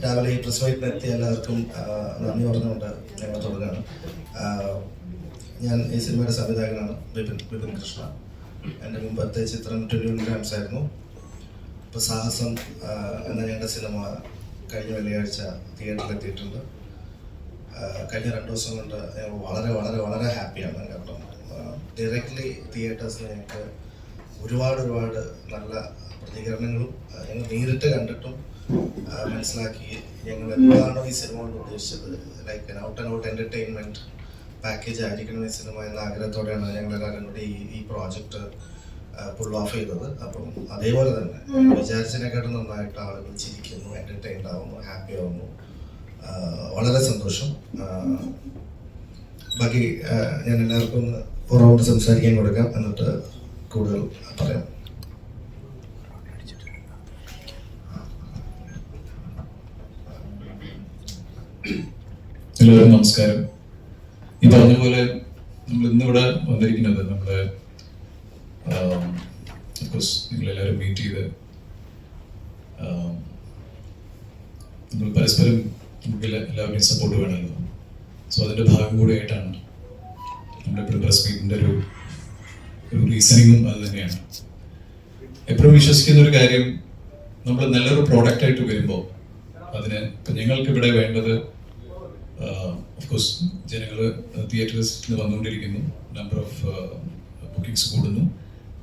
രാവിലെ ഈ പ്രസ് മീറ്റിനെത്തിയ എല്ലാവർക്കും നന്ദി പറഞ്ഞുകൊണ്ട് ഞങ്ങൾ തുടങ്ങുകയാണ്. ഞാൻ ഈ സിനിമയുടെ സംവിധായകനാണ് വിപിൻ കൃഷ്ണ. എൻ്റെ മുമ്പത്തെ ചിത്രം 21 grams ആയിരുന്നു. ഇപ്പോൾ സാഹസം എന്ന ഞങ്ങളുടെ സിനിമ കഴിഞ്ഞ വെള്ളിയാഴ്ച തിയേറ്ററിലെത്തിയിട്ടുണ്ട്. കഴിഞ്ഞ 2 ദിവസം കൊണ്ട് ഞങ്ങൾ വളരെ വളരെ വളരെ ഹാപ്പിയാണ്. കാരണം ഡയറക്റ്റ്ലി തിയേറ്റേഴ്സിൽ ഞങ്ങൾക്ക് ഒരുപാട് നല്ല പ്രതികരണങ്ങളും ഞങ്ങൾ നേരിട്ട് കണ്ടിട്ടും മനസ്സിലാക്കി ഞങ്ങൾ എന്താണോ ഈ സിനിമ കൊണ്ട് ഉദ്ദേശിച്ചത്, like out and out entertainment package ആയിരിക്കണം ഈ സിനിമ എന്ന ആഗ്രഹത്തോടെയാണ് ഞങ്ങളെല്ലാവരും കൂടി ഈ പ്രോജക്റ്റ് പുൾ ഓഫ് ചെയ്തത്. അപ്പം അതേപോലെ തന്നെ വിചാരിച്ചതിനെക്കാട്ടും നന്നായിട്ട് ആളുകൾ ചിരിക്കുന്നു, എൻ്റർടൈൻഡ് ആവുന്നു, ഹാപ്പി ആവുന്നു. വളരെ സന്തോഷം. ബാക്കി ഞാൻ എല്ലാവർക്കും ഒരു റൗണ്ട് സംസാരിക്കാൻ കൊടുക്കാം, എന്നിട്ട് കൂടുതൽ പറയാം. എല്ലാവരും നമസ്കാരം. ഈ പറഞ്ഞ പോലെ നമ്മൾ ഇന്നിവിടെ വന്നിരിക്കുന്നത് നമ്മുടെ നിങ്ങളെല്ലാവരും മീറ്റ് ചെയ്ത് നമ്മൾ പരസ്പരം നമുക്ക് എല്ലാവരുടെയും സപ്പോർട്ട് വേണമല്ലോ. സോ അതിൻ്റെ ഭാഗം കൂടിയായിട്ടാണ് നമ്മളിപ്പോഴും പ്രസ് മീറ്റിൻ്റെ ഒരു റീസണിങ്ങും അത് തന്നെയാണ്. എപ്പോഴും വിശ്വസിക്കുന്ന ഒരു കാര്യം, നമ്മൾ നല്ലൊരു പ്രോഡക്റ്റായിട്ട് വരുമ്പോൾ അതിന് ഇപ്പം ഞങ്ങൾക്കിവിടെ വേണ്ടത് ഓഫ്കോഴ്സ് ജനങ്ങൾ തിയേറ്റേഴ്സിൽ വന്നുകൊണ്ടിരിക്കുന്നു, നമ്പർ ഓഫ് ബുക്കിങ്സ് കൂടുന്നു,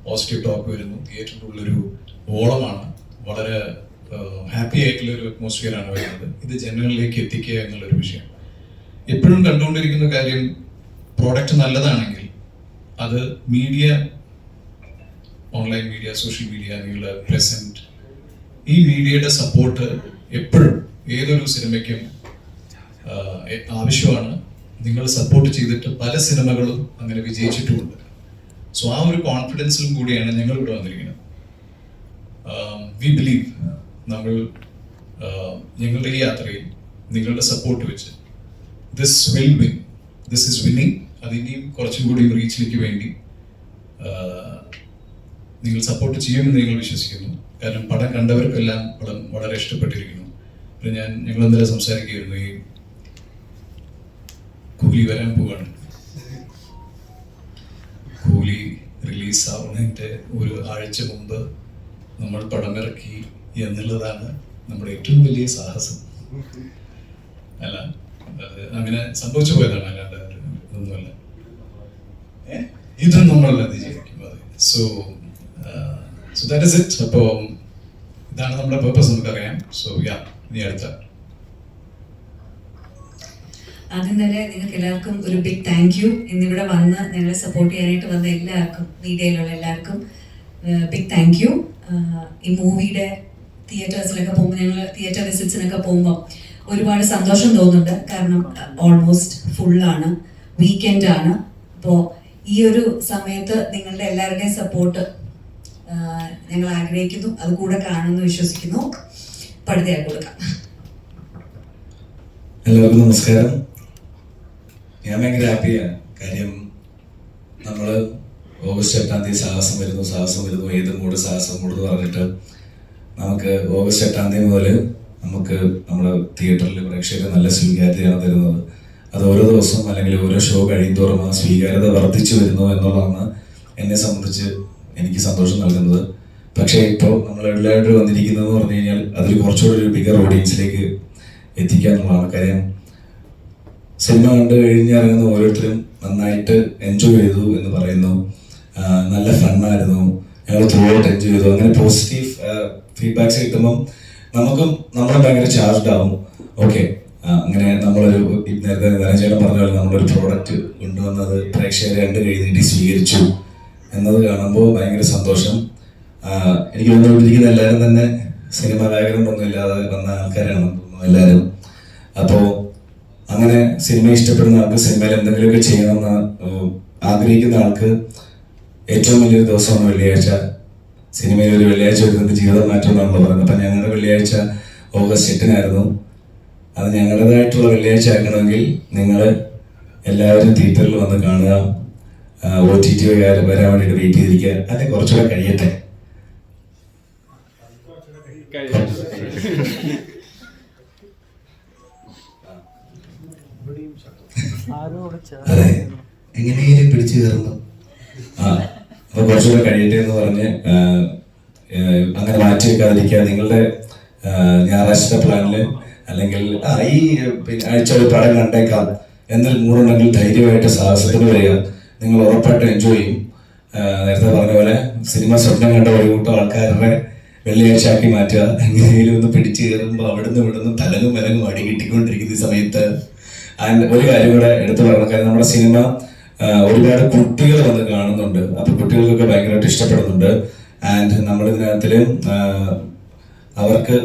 പോസിറ്റീവ് ടോക്ക് വരുന്നു, തിയേറ്ററിൻ്റെ ഉള്ളൊരു ഓളമാണ്, വളരെ ഹാപ്പി ആയിട്ടുള്ളൊരു അറ്റ്മോസ്ഫിയറാണ് വരുന്നത്. ഇത് ജനങ്ങളിലേക്ക് എത്തിക്കുക എന്നുള്ളൊരു വിഷയം. എപ്പോഴും കണ്ടുകൊണ്ടിരിക്കുന്ന കാര്യം, പ്രോഡക്റ്റ് നല്ലതാണെങ്കിൽ അത് media, online media, social media, നിങ്ങളുടെ പ്രസൻറ്റ്, ഈ മീഡിയയുടെ സപ്പോർട്ട് എപ്പോഴും ഏതൊരു സിനിമയ്ക്കും ആവശ്യമാണ്. നിങ്ങൾ സപ്പോർട്ട് ചെയ്തിട്ട് പല സിനിമകളും അങ്ങനെ വിജയിച്ചിട്ടുമുണ്ട്. സോ ആ ഒരു കോൺഫിഡൻസിലും കൂടിയാണ് ഞങ്ങൾ ഇവിടെ വന്നിരിക്കുന്നത്. വി ബിലീവ് നമ്മൾ ഞങ്ങളുടെ ഈ യാത്രയിൽ നിങ്ങളുടെ സപ്പോർട്ട് വെച്ച് this will win, this is winning. അതിൻ്റെയും കുറച്ചും കൂടി റീച്ചിലേക്ക് വേണ്ടി നിങ്ങൾ സപ്പോർട്ട് ചെയ്യുമെന്ന് നിങ്ങൾ വിശ്വസിക്കുന്നു. കാരണം പടം കണ്ടവർക്കെല്ലാം പടം വളരെ ഇഷ്ടപ്പെട്ടിരിക്കുന്നു. പിന്നെ ഞങ്ങൾ ഇന്നലെ സംസാരിക്കുകയായിരുന്നു, ഈ കൂലി വരാൻ പോവാണ്. കൂലി റിലീസാവുന്നതിൻ്റെ ഒരു ആഴ്ച മുമ്പ് നമ്മൾ പടമിറക്കി എന്നുള്ളതാണ് നമ്മുടെ ഏറ്റവും വലിയ സാഹസം. അല്ല, അത് അങ്ങനെ സംഭവിച്ചു പോയതാണ്, അല്ലാണ്ട് ഇതൊന്നുമല്ല. ഇതും നമ്മൾ അതിജീവിക്കും. അതെ. So that is it. അപ്പോൾ ഇതാണ് നമ്മുടെ പർപ്പസ്, നമുക്കറിയാം. സോ ഇനി അടുത്ത ആദ്യം തന്നെ നിങ്ങൾക്ക് എല്ലാവർക്കും ഒരു ബിഗ് താങ്ക് യു. ഇന്നിവിടെ വന്ന് ഞങ്ങളെ സപ്പോർട്ട് ചെയ്യാനായിട്ട് വന്ന എല്ലാവർക്കും, മീഡിയയിലുള്ള എല്ലാവർക്കും ബിഗ് താങ്ക് യു. ഈ മൂവിയുടെ തിയേറ്റേഴ്സിലൊക്കെ പോകുമ്പോൾ, ഞങ്ങൾ തിയേറ്റർ വിസിറ്റ്സിനൊക്കെ പോകുമ്പോൾ ഒരുപാട് സന്തോഷം തോന്നുന്നുണ്ട്. കാരണം ഓൾമോസ്റ്റ് ഫുള്ളാണ്, വീക്കെൻഡാണ്. അപ്പോൾ ഈ ഒരു സമയത്ത് നിങ്ങളുടെ എല്ലാവരുടെയും സപ്പോർട്ട് ഞങ്ങൾ ആഗ്രഹിക്കുന്നു, അത് കൂടെ കാണുമെന്ന് വിശ്വസിക്കുന്നു. പടുതയായി കൊടുക്കാം. എല്ലാവർക്കും നമസ്കാരം. ഞാൻ ഭയങ്കര ഹാപ്പിയാണ്. കാര്യം നമ്മൾ ഓഗസ്റ്റ് 8-ാം തീയതി സാഹസം വരുന്നു, ഏത് മൂഡ് സാഹസം മൂഡ് എന്ന് പറഞ്ഞിട്ട് നമുക്ക് ഓഗസ്റ്റ് 8-ാം തീയതി മുതൽ നമുക്ക് നമ്മുടെ തിയേറ്ററിൽ പ്രേക്ഷകർ നല്ല സ്വീകാര്യതയാണ് തരുന്നത്. അത് ഓരോ ദിവസവും അല്ലെങ്കിൽ ഓരോ ഷോ കഴിയുന്തോറും ആ സ്വീകാര്യത വർദ്ധിച്ചു വരുന്നു എന്നുള്ളതാണ് എന്നെ സംബന്ധിച്ച് എനിക്ക് സന്തോഷം നൽകുന്നത്. പക്ഷേ ഇപ്പോൾ നമ്മൾ എല്ലാവരും വന്നിരിക്കുന്നതെന്ന് പറഞ്ഞു കഴിഞ്ഞാൽ അതൊരു കുറച്ചുകൂടി ഒരു ബിഗർ ഓഡിയൻസിലേക്ക് എത്തിക്കുക എന്നുള്ളതാണ്. കാര്യം സിനിമ കണ്ട് കഴിഞ്ഞിറങ്ങുന്ന ഓരോരുത്തരും നന്നായിട്ട് എൻജോയ് ചെയ്തു എന്ന് പറയുന്നു, നല്ല ഫണ്ണായിരുന്നു, ഞങ്ങൾ ത്രൂ ഔട്ട് എൻജോയ് ചെയ്തു. അങ്ങനെ പോസിറ്റീവ് ഫീഡ്ബാക്സ് കിട്ടുമ്പം നമ്മളെ ഭയങ്കര ചാർജ്ഡ് ആവും. ഓക്കെ, അങ്ങനെ നമ്മളൊരു നേരത്തെ ധനചേട്ടൻ പറഞ്ഞ പോലെ നമ്മളൊരു പ്രോഡക്റ്റ് കൊണ്ടുവന്നത് പ്രേക്ഷകരെ രണ്ട് കൈ നീട്ടി സ്വീകരിച്ചു എന്നത് കാണുമ്പോൾ ഭയങ്കര സന്തോഷം. എനിക്ക് വന്നുകൊണ്ടിരിക്കുന്ന എല്ലാവരും തന്നെ സിനിമ ബാക്ക്ഗ്രൗണ്ട് ഒന്നും ഇല്ലാതെ വന്ന ആൾക്കാരാണ് എല്ലാവരും. അപ്പോൾ അങ്ങനെ സിനിമ ഇഷ്ടപ്പെടുന്ന ആൾക്ക്, സിനിമയിൽ എന്തെങ്കിലുമൊക്കെ ചെയ്യണമെന്ന് ആഗ്രഹിക്കുന്ന ആൾക്ക് ഏറ്റവും വലിയൊരു ദിവസമാണ് വെള്ളിയാഴ്ച. സിനിമയിൽ ഒരു വെള്ളിയാഴ്ച വരുന്നത് ജീവിതം മാറ്റുമെന്നാണല്ലോ പറയുന്നത്. അപ്പം ഞങ്ങളുടെ വെള്ളിയാഴ്ച ഓഗസ്റ്റ് 8-നായിരുന്നു. അത് ഞങ്ങളുടേതായിട്ടുള്ള വെള്ളിയാഴ്ച ആക്കണമെങ്കിൽ നിങ്ങൾ എല്ലാവരും തിയേറ്ററിൽ വന്ന് കാണുക. OTT വരാൻ വേണ്ടിയിട്ട് വെയിറ്റ് ചെയ്തിരിക്കുക. അതിന് കുറച്ചുകൂടെ കഴിയട്ടെ. അതെ, എങ്ങനെയും പിടിച്ചു കയറുന്നു. അപ്പൊ കുറച്ചുകൂടെ കഴിയട്ടെ എന്ന് പറഞ്ഞ് അങ്ങനെ മാറ്റി വെക്കാതിരിക്കുക. നിങ്ങളുടെ ഞായറാഴ്ചത്തെ പ്ലാനില് അല്ലെങ്കിൽ ഈ ആഴ്ച ഒരു പടം കണ്ടേക്കാം എന്നൊരു മൂടുണ്ടെങ്കിൽ ധൈര്യമായിട്ട് സാഹസത്തിന് വരിക. നിങ്ങൾ ഉറപ്പായിട്ടും എൻജോയ് ചെയ്യും. നേരത്തെ പറഞ്ഞ പോലെ സിനിമ സ്വപ്നം കണ്ട ഒരു കൂട്ടം ആൾക്കാരുടെ വെള്ളിയാഴ്ച ആക്കി മാറ്റുക. എങ്ങനെയും ഒന്ന് പിടിച്ചു കയറുമ്പോൾ അവിടുന്ന് ഇവിടുന്ന് തലങ്ങും വിലങ്ങും അടി കിട്ടിക്കൊണ്ടിരിക്കുന്ന ഈ സമയത്ത് ആൻഡ് ഒരു കാര്യം കൂടെ എടുത്തു പറയണം. കാരണം നമ്മുടെ സിനിമ ഒരുപാട് കുട്ടികൾ വന്ന് കാണുന്നുണ്ട്. അപ്പൊ കുട്ടികൾക്കൊക്കെ ഭയങ്കരമായിട്ട് ഇഷ്ടപ്പെടുന്നുണ്ട്. ആൻഡ് നമ്മളിതിനകത്തില് അവർക്ക്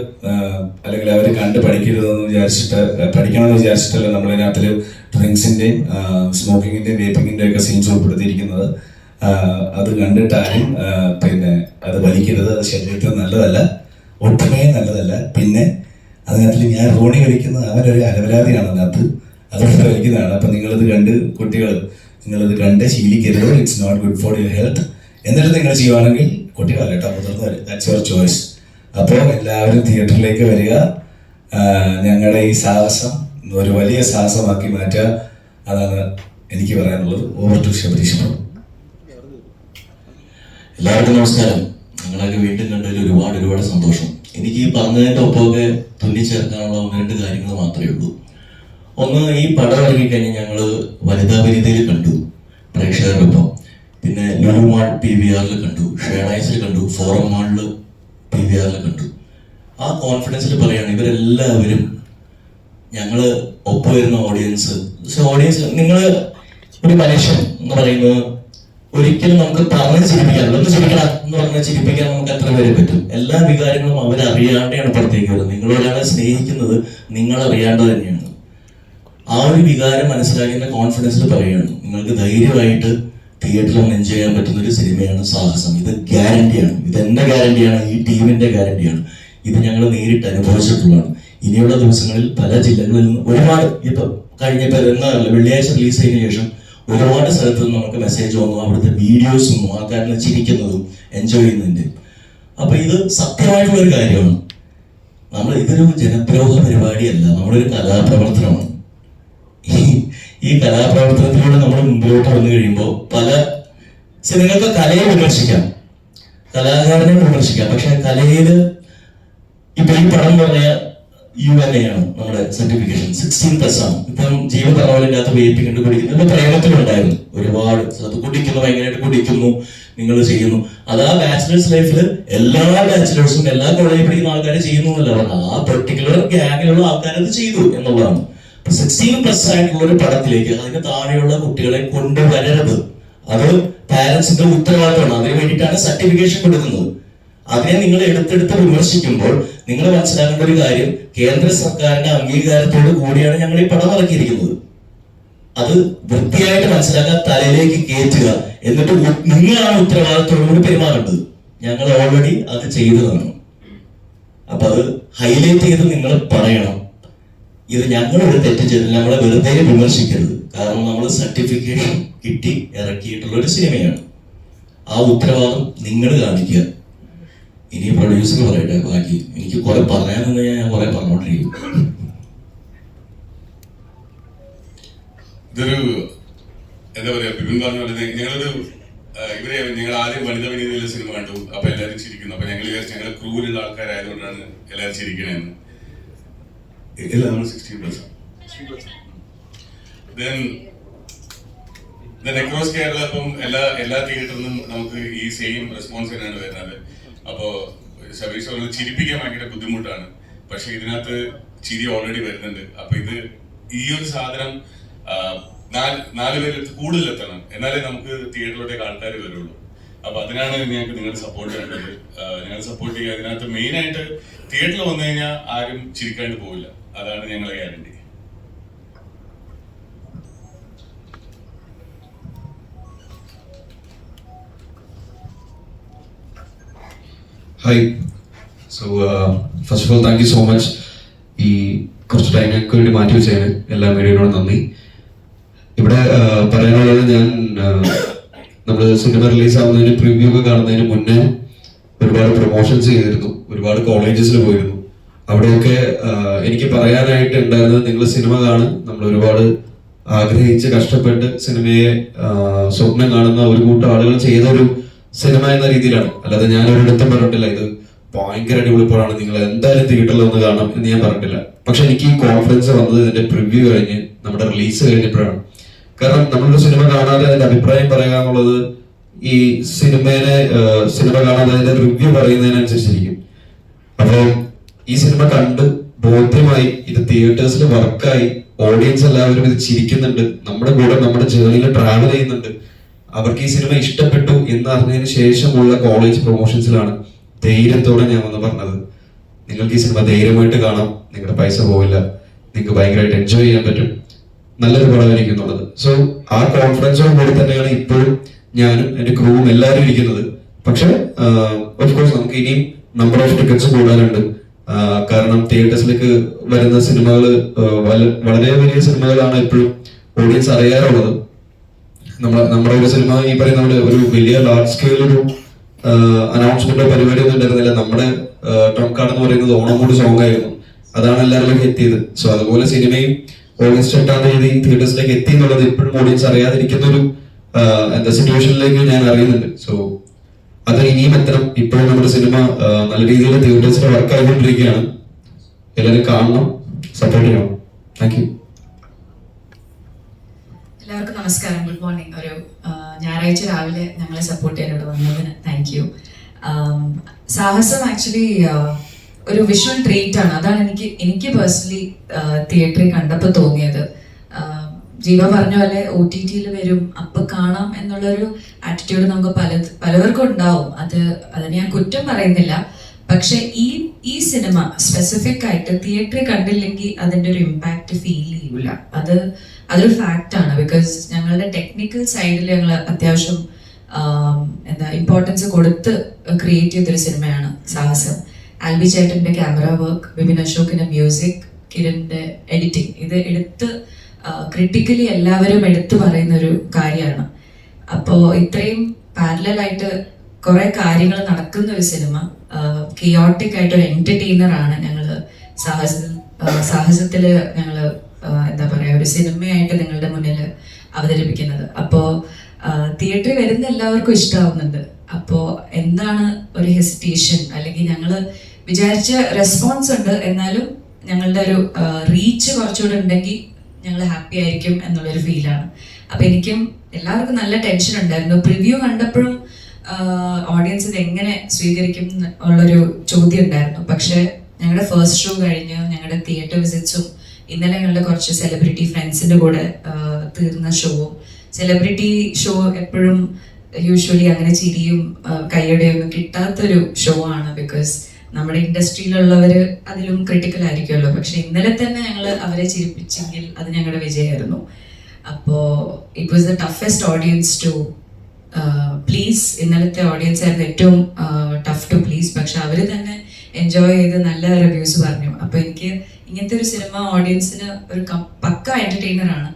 അല്ലെങ്കിൽ അവർ കണ്ട് പഠിക്കരുതെന്ന് പഠിക്കണമെന്ന് വിചാരിച്ചിട്ടല്ല നമ്മളിതിനകത്തില് ഡ്രിങ്ക്സിന്റെയും സ്മോക്കിങ്ങിന്റെയും വേപ്പിങ്ങിന്റെയും ഒക്കെ സീൻസ് ഉൾപ്പെടുത്തിയിരിക്കുന്നത്. അത് കണ്ടിട്ടാരും അത് വലിക്കരുത്. അത് ശരീരത്തിന് നല്ലതല്ല, ഒട്ടുമേ നല്ലതല്ല. പിന്നെ അതിനകത്തിൽ ഞാൻ റോണി കളിക്കുന്ന അവനൊരു അലവരാതിയാണ് അതിനകത്ത്, അതുകൊണ്ട് വലിക്കുന്നതാണ്. അപ്പൊ നിങ്ങളിത് കണ്ട് കുട്ടികൾ നിങ്ങളിത് കണ്ട് ശീലിക്കരുത്. It's not good for your health. എന്നിട്ട് നിങ്ങൾ ചെയ്യുവാണെങ്കിൽ കുട്ടികളല്ല കേട്ടോ, മുതിർന്നവർ, ദാറ്റ്സ് യുവർ ചോയ്സ്. അപ്പോൾ എല്ലാവരും തിയേറ്ററിലേക്ക് വരിക. ഞങ്ങളുടെ ഈ സാഹസം ഒരു വലിയ സാഹസമാക്കി മാറ്റുക. അതാണ് എനിക്ക് പറയാനുള്ളത്. Over to Shabareesh. എല്ലാവർക്കും നമസ്കാരം. നിങ്ങളൊക്കെ വീണ്ടും കണ്ടതിൽ ഒരുപാട് സന്തോഷം. എനിക്ക് ഈ പറഞ്ഞതിൻ്റെ ഒപ്പമൊക്കെ തുന്നിച്ചേർക്കാനുള്ള 1-2 കാര്യങ്ങൾ മാത്രമേ ഉള്ളൂ. ഒന്ന്, ഈ പടം ഇറങ്ങിക്കഴിഞ്ഞ് ഞങ്ങൾ വനിതാ വനിതയിൽ കണ്ടു പ്രേക്ഷകർക്കൊപ്പം, പിന്നെ ലുലു മാൾ PVR കണ്ടു, ഷേണൈസിൽ കണ്ടു, ഫോറം മാളിൽ PVR കണ്ടു. ആ കോൺഫിഡൻസിൽ പറയുകയാണ് ഇവരെല്ലാവരും ഞങ്ങൾ ഒപ്പം വരുന്ന ഓഡിയൻസ്. നിങ്ങൾ ഒരു മനുഷ്യൻ എന്ന് പറയുന്നത് ഒരിക്കലും നമുക്ക് പറഞ്ഞ് ചിരിപ്പിക്കാൻ, ഒന്ന് ചിരിക്കണം എന്ന് പറഞ്ഞാൽ ചിരിപ്പിക്കാൻ നമുക്ക് എത്ര പേരെ പറ്റും? എല്ലാ വികാരങ്ങളും അവരറിയാണ്ടാണ് പുറത്തേക്ക് വരുന്നത്. നിങ്ങളൊരാളെ സ്നേഹിക്കുന്നത് നിങ്ങളറിയാണ്ട് തന്നെയാണ്. ആ ഒരു വികാരം മനസ്സിലാക്കിയ കോൺഫിഡൻസിൽ പറയുകയാണ് നിങ്ങൾക്ക് ധൈര്യമായിട്ട് തിയേറ്ററിൽ ഒന്ന് എൻജോയ് ചെയ്യാൻ പറ്റുന്ന ഒരു സിനിമയാണ് സാഹസം. ഇത് ഗ്യാരണ്ടിയാണ്. ഇത് എന്റെ ഗ്യാരണ്ടിയാണ്, ഈ ടീമിന്റെ ഗ്യാരണ്ടിയാണ്. ഇത് ഞങ്ങൾ നേരിട്ട് അനുഭവിച്ചിട്ടുള്ളതാണ്. ഇനിയുള്ള ദിവസങ്ങളിൽ പല ജില്ലകളിൽ നിന്ന് ഒരുപാട്, ഇപ്പൊ കഴിഞ്ഞ വെള്ളിയാഴ്ച റിലീസ് ചെയ്തതിനു ശേഷം ഒരുപാട് സ്ഥലത്ത് നിന്ന് നമുക്ക് മെസ്സേജ് വന്നു, അവിടുത്തെ വീഡിയോസും ആൾക്കാരിൽ ചിരിക്കുന്നതും എൻജോയ് ചെയ്യുന്നതിന്റെ. അപ്പൊ ഇത് സത്യമായിട്ടുള്ള ഒരു കാര്യമാണ്. ഇതൊരു ജനദ്രോഹ പരിപാടിയല്ല, നമ്മളൊരു കലാപ്രവർത്തനമാണ്. ഈ കലാപ്രവർത്തനത്തിലൂടെ നമ്മൾ മുമ്പിലോട്ട് വന്നു കഴിയുമ്പോൾ നിങ്ങൾക്ക് കലയെ വിമർശിക്കാം, കലാകാരനെ വിമർശിക്കാം. പക്ഷെ കലയില് ഇപ്പൊ ഈ പടം പറഞ്ഞ UNA ആണ് നമ്മുടെ സർട്ടിഫിക്കേഷൻ, 16+ ആണ്. ഇപ്പം ജീവൻ പറഞ്ഞ പോലെ ഇതിനകത്ത് വേപ്പിംഗ് കണ്ട് കുടിക്കുന്നു. ഇപ്പൊ പ്രേമത്തിലുണ്ടായിരുന്നു ഒരുപാട് സ്ഥലത്ത് കുടിക്കുന്നു, ഭയങ്കരമായിട്ട് കുടിക്കുന്നു, നിങ്ങൾ ചെയ്യുന്നു. അത് ആ ബാച്ചിലേഴ്സ് ലൈഫിൽ എല്ലാ ബാച്ചിലേഴ്സും എല്ലാ കോളേജിൽ പഠിക്കുന്ന ആൾക്കാരെ ചെയ്യുന്നു എന്നല്ല പറഞ്ഞത്, ആ പെർട്ടിക്കുലർ ഗ്യാങ്ങിലുള്ള ആൾക്കാരത് ചെയ്തു എന്നുള്ളതാണ്. 16+ ആയിട്ടുള്ള ഒരു പടത്തിലേക്ക് അതിന് താഴെയുള്ള കുട്ടികളെ കൊണ്ടുവരരുത്. അത് പാരന്റ്സിന്റെ ഉത്തരവാദിത്തമാണ്. അതിന് വേണ്ടിയിട്ടാണ് സർട്ടിഫിക്കേഷൻ കൊടുക്കുന്നത്. അതിനെ നിങ്ങൾ എടുത്തെടുത്ത് വിമർശിക്കുമ്പോൾ നിങ്ങൾ മനസ്സിലാക്കേണ്ട ഒരു കാര്യം, കേന്ദ്ര സർക്കാരിന്റെ അംഗീകാരത്തോട് കൂടിയാണ് ഞങ്ങൾ ഈ പടം ഇറക്കിയിരിക്കുന്നത്. അത് വൃത്തിയായിട്ട് മനസ്സിലാക്കാൻ തലയിലേക്ക് കയറ്റുക, എന്നിട്ട് നിങ്ങളാണ് ഉത്തരവാദിത്തത്തോടുകൂടി പെരുമാറേണ്ടത്. ഞങ്ങൾ ഓൾറെഡി അത് ചെയ്തതാണ്. അപ്പൊ അത് ഹൈലൈറ്റ് ചെയ്ത് നിങ്ങൾ പറയണം, ഇത് ഞങ്ങളൊരു തെറ്റ് ചെയ്തില്ല, നമ്മളെ വെറുതെ വിമർശിക്കരുത്. കാരണം നമ്മൾ സർട്ടിഫിക്കേഷൻ കിട്ടി ഇറക്കിയിട്ടുള്ള ഒരു സിനിമയാണ്. ആ ഉത്തരവാദിത്വം നിങ്ങൾ കാണിക്കുക. ഇനി പ്രൊഡ്യൂസർ പറയട്ടെ ബാക്കി. എനിക്ക് കുറെ പറയാനെന്ന് ഞാൻ കുറെ പറഞ്ഞോണ്ടിരിക്കും. ഇതൊരു എന്താ പറയാ, ബിപിൻ പറഞ്ഞ പോലെ ഞങ്ങൾ ആദ്യം വനിതാ വനിതയിലെ സിനിമ കണ്ടു. അപ്പൊ എല്ലാവരും ചിരിക്കുന്നു. അപ്പൊ ഞങ്ങൾ ക്രൂവിലുള്ള ആൾക്കാരായതുകൊണ്ടാണ് എല്ലാവരും ചിരിക്കണേന്ന്. ഇല്ല, നമ്മൾ 16+. നെക്രോസ് കേരള ഇപ്പം എല്ലാ തിയേറ്ററിലും നമുക്ക് ഈ സെയിം റെസ്പോൺസ് തന്നെയാണ് വരുന്നത്. അപ്പോ ശബരീഷ് പറഞ്ഞത് ചിരിപ്പിക്കാൻ ഭയങ്കര ബുദ്ധിമുട്ടാണ്. പക്ഷെ ഇതിനകത്ത് ചിരി ഓൾറെഡി വരുന്നുണ്ട്. അപ്പൊ ഈ ഒരു സാധനം 4 പേരിൽ കൂടുതൽ എത്തണം, എന്നാലേ നമുക്ക് തിയേറ്ററിലോട്ടേക്ക് ആൾക്കാർ വരുള്ളൂ. അപ്പൊ അതിനാണ് ഞങ്ങൾക്ക് നിങ്ങളുടെ സപ്പോർട്ട് വേണ്ടത്. ഞങ്ങൾ സപ്പോർട്ട് ചെയ്യുക. അതിനകത്ത് മെയിൻ ആയിട്ട് തിയേറ്ററിൽ വന്നു കഴിഞ്ഞാൽ ആരും ചിരിക്കാണ്ട് പോവില്ല. അതാണ് ഞങ്ങളെ guarantee. Hi. So first of all, thank you so much. ഈ കുറച്ച് ടൈം ഞങ്ങൾക്ക് വേണ്ടി മാറ്റി വെച്ചതിന് എല്ലാ മീഡിയയോടും നന്ദി. ഇവിടെ പറയാനുള്ളത്, നമ്മൾ സിനിമ റിലീസ് ആവുന്നതിന് പ്രിവ്യൂ ഒക്കെ കാണുന്നതിന് മുന്നേ ഒരുപാട് പ്രൊമോഷൻസ് ചെയ്തിരുന്നു. ഒരുപാട് കോളേജസിൽ പോയിരുന്നു. അവിടെയൊക്കെ എനിക്ക് പറയാനായിട്ട് ഉണ്ടായിരുന്നത്, നിങ്ങൾ സിനിമ കാണും, നമ്മൾ ഒരുപാട് ആഗ്രഹിച്ച് കഷ്ടപ്പെട്ട് സിനിമയെ സ്വപ്നം കാണുന്ന ഒരു കൂട്ടം ആളുകൾ ചെയ്തൊരു സിനിമ എന്ന രീതിയിലാണ്. അല്ലാതെ ഞാൻ ഒരിടത്തും പറഞ്ഞിട്ടില്ല ഇത് ഭയങ്കര അടിപൊളിപ്പോഴാണ്, നിങ്ങൾ എന്തായാലും തിയേറ്ററിൽ ഒന്ന് കാണണം എന്ന് ഞാൻ പറഞ്ഞിട്ടില്ല. പക്ഷെ എനിക്ക് ഈ കോൺഫിഡൻസ് വന്നത് ഇതിന്റെ പ്രിവ്യൂ കഴിഞ്ഞ് നമ്മുടെ റിലീസ് കഴിഞ്ഞപ്പോഴാണ്. കാരണം നമ്മളൊരു സിനിമ കാണാതെ അതിന്റെ അഭിപ്രായം പറയുക എന്നുള്ളത് ഈ സിനിമ കാണാതെ അതിന്റെ റിവ്യൂ പറയുന്നതിനനുസരിച്ചിരിക്കും. അപ്പോൾ ഈ സിനിമ കണ്ട് ബോധ്യമായി ഇത് തിയേറ്റേഴ്സിൽ വർക്കായി, ഓഡിയൻസ് എല്ലാവരും ഇത് ചിരിക്കുന്നുണ്ട്, നമ്മുടെ കൂടെ നമ്മുടെ ജേർണിയിൽ ട്രാവൽ ചെയ്യുന്നുണ്ട്, അവർക്ക് ഈ സിനിമ ഇഷ്ടപ്പെട്ടു എന്ന് അറിഞ്ഞതിന് ശേഷമുള്ള കോളേജ് പ്രൊമോഷൻസിലാണ് ധൈര്യത്തോടെ ഞാൻ വന്ന് പറഞ്ഞത്, നിങ്ങൾക്ക് ഈ സിനിമ ധൈര്യമായിട്ട് കാണാം, നിങ്ങളുടെ പൈസ പോവില്ല, നിങ്ങൾക്ക് ഭയങ്കരമായിട്ട് എൻജോയ് ചെയ്യാൻ പറ്റും, നല്ലൊരു പടമായിരിക്കും എന്നുള്ളത്. സോ ആ കോൺഫിഡൻസോട് കൂടി തന്നെയാണ് ഇപ്പോഴും ഞാനും എൻ്റെ ക്രൂവും എല്ലാവരും ഇരിക്കുന്നത്. പക്ഷെ ഓഫ് കോഴ്സ് നമുക്ക് ഇനിയും നമ്പർ ഓഫ് ടിക്കറ്റ്സ് കൂടാനുണ്ട്. കാരണം തിയേറ്റേഴ്സിലേക്ക് വരുന്ന സിനിമകൾ വളരെ വലിയ സിനിമകളാണ് എപ്പോഴും ഓഡിയൻസ് അറിയാറുള്ളത്. നമ്മുടെ ഒരു സിനിമ ഈ പറയുന്ന ഒരു വലിയ ലാർജ് സ്കെയിൽ ഒരു അനൗൺസ്മെന്റോ പരിപാടിയൊന്നും ഉണ്ടായിരുന്നില്ല. നമ്മുടെ ട്രംപ് കാർഡ് എന്ന് പറയുന്നത് ഓണമൂട് സോങ് ആയിരുന്നു, അതാണ് എല്ലാവരിലേക്ക് എത്തിയത്. സോ അതുപോലെ സിനിമയും ഓഗസ്റ്റ് 8-ാം തീയതി തിയേറ്റേഴ്സിലേക്ക് എത്തി എന്നുള്ളത് ഇപ്പോഴും ഓഡിയൻസ് അറിയാതിരിക്കുന്ന ഒരു സിറ്റുവേഷനിലേക്ക് ഞാൻ അറിയുന്നുണ്ട്. സോ അത് ഇനിയും എത്തണം. ഇപ്പോഴും നമ്മുടെ സിനിമ നല്ല രീതിയിൽ തിയേറ്റേഴ്സിൽ വർക്ക് ആയിക്കൊണ്ടിരിക്കുകയാണ്. എല്ലാവരും കാണണം, സപ്പോർട്ട് ചെയ്യണം. Thank you. എല്ലാവർക്കും നമസ്കാരം, ഗുഡ് മോർണിംഗ്. ഒരു ഞായറാഴ്ച രാവിലെ ഞങ്ങളെ സപ്പോർട്ട് ചെയ്യാനോട് വന്നതിന് താങ്ക് യു. സാഹസം ആക്ച്വലി ഒരു വിഷ്വൽ ട്രീറ്റ് ആണ്. അതാണ് എനിക്ക് പേഴ്സണലി തിയേറ്ററിൽ കണ്ടപ്പോൾ തോന്നിയത്. ജീവ പറഞ്ഞ പോലെ OTT-യിൽ വരും, അപ്പൊ കാണാം എന്നുള്ളൊരു ആറ്റിറ്റ്യൂഡ് നമുക്ക് പലവർക്കും ഉണ്ടാവും. അതിന് ഞാൻ കുറ്റം പറയുന്നില്ല. പക്ഷെ ഈ സിനിമ സ്പെസിഫിക് ആയിട്ട് തിയേറ്ററിൽ കണ്ടില്ലെങ്കിൽ അതിൻ്റെ ഒരു ഇമ്പാക്റ്റ് ഫീൽ ചെയ്യൂല. അതൊരു ഫാക്റ്റ് ആണ്. ബിക്കോസ് ഞങ്ങളുടെ ടെക്നിക്കൽ സൈഡിൽ ഞങ്ങൾ അത്യാവശ്യം ഇമ്പോർട്ടൻസ് കൊടുത്ത് ക്രിയേറ്റ് ചെയ്തൊരു സിനിമയാണ് സാഹസം. ആൽബി ചേട്ടൻ്റെ ക്യാമറ വർക്ക്, ബിപിൻ അശോകിന്റെ മ്യൂസിക്, കിരണിന്റെ എഡിറ്റിംഗ്, ഇത് എടുത്ത് ക്രിട്ടിക്കലി എല്ലാവരും എടുത്തു പറയുന്ന ഒരു കാര്യമാണ്. അപ്പോൾ ഇത്രയും പാരലായിട്ട് കുറെ കാര്യങ്ങൾ നടക്കുന്ന ഒരു സിനിമ, കിയോട്ടിക് ആയിട്ട് ഒരു എന്റർടൈനർ ആണ് ഞങ്ങൾ സാഹസത്തിൽ ഞങ്ങൾ എന്താ പറയുക ഒരു സിനിമയായിട്ട് നിങ്ങളുടെ മുന്നിൽ അവതരിപ്പിക്കുന്നത്. അപ്പോൾ തിയേറ്ററിൽ വരുന്ന എല്ലാവർക്കും ഇഷ്ടമാവുന്നുണ്ട്. അപ്പോൾ എന്താണ് ഒരു ഹെസിറ്റേഷൻ, അല്ലെങ്കിൽ ഞങ്ങൾ വിചാരിച്ച റെസ്പോൺസ് ഉണ്ട്, എന്നാലും ഞങ്ങളുടെ ഒരു റീച്ച് കുറച്ചുകൂടെ ഉണ്ടെങ്കിൽ ഞങ്ങൾ ഹാപ്പി ആയിരിക്കും എന്നുള്ളൊരു ഫീലാണ്. അപ്പം എനിക്കും എല്ലാവർക്കും നല്ല ടെൻഷൻ ഉണ്ടായിരുന്നു. പ്രിവ്യൂ കണ്ടപ്പോഴും ഓഡിയൻസ് ഇത് എങ്ങനെ സ്വീകരിക്കും ഉള്ളൊരു ചോദ്യം ഉണ്ടായിരുന്നു. പക്ഷെ ഞങ്ങളുടെ ഫസ്റ്റ് ഷോ കഴിഞ്ഞ് ഞങ്ങളുടെ തിയേറ്റർ വിസിറ്റ്സും ഇന്നലെ ഞങ്ങളുടെ കുറച്ച് സെലിബ്രിറ്റി ഫ്രണ്ട്സിൻ്റെ കൂടെ തീർന്ന ഷോവും, സെലിബ്രിറ്റി ഷോ എപ്പോഴും യൂഷ്വലി അങ്ങനെ ചിരിയും കയ്യടിയൊന്നും കിട്ടാത്തൊരു ഷോ ആണ്. ബിക്കോസ് നമ്മുടെ ഇൻഡസ്ട്രിയിലുള്ളവർ അതിലും ക്രിട്ടിക്കൽ ആയിരിക്കുമല്ലോ. പക്ഷെ ഇന്നലെ തന്നെ ഞങ്ങൾ അവരെ ചിരിപ്പിച്ചെങ്കിൽ അത് ഞങ്ങളുടെ വിജയമായിരുന്നു. അപ്പോൾ it was the toughest audience to please. ഇന്നലത്തെ ഓഡിയൻസ് ആയിരുന്നു ഏറ്റവും ടഫ് ടു പ്ലീസ്. പക്ഷെ അവർ തന്നെ എൻജോയ് ചെയ്ത് നല്ല റിവ്യൂസ് പറഞ്ഞു. അപ്പോൾ എനിക്ക് ഇങ്ങനത്തെ ഒരു സിനിമ ഓഡിയൻസിന് ഒരു പക്ക എന്റർടൈനർ ആണ്.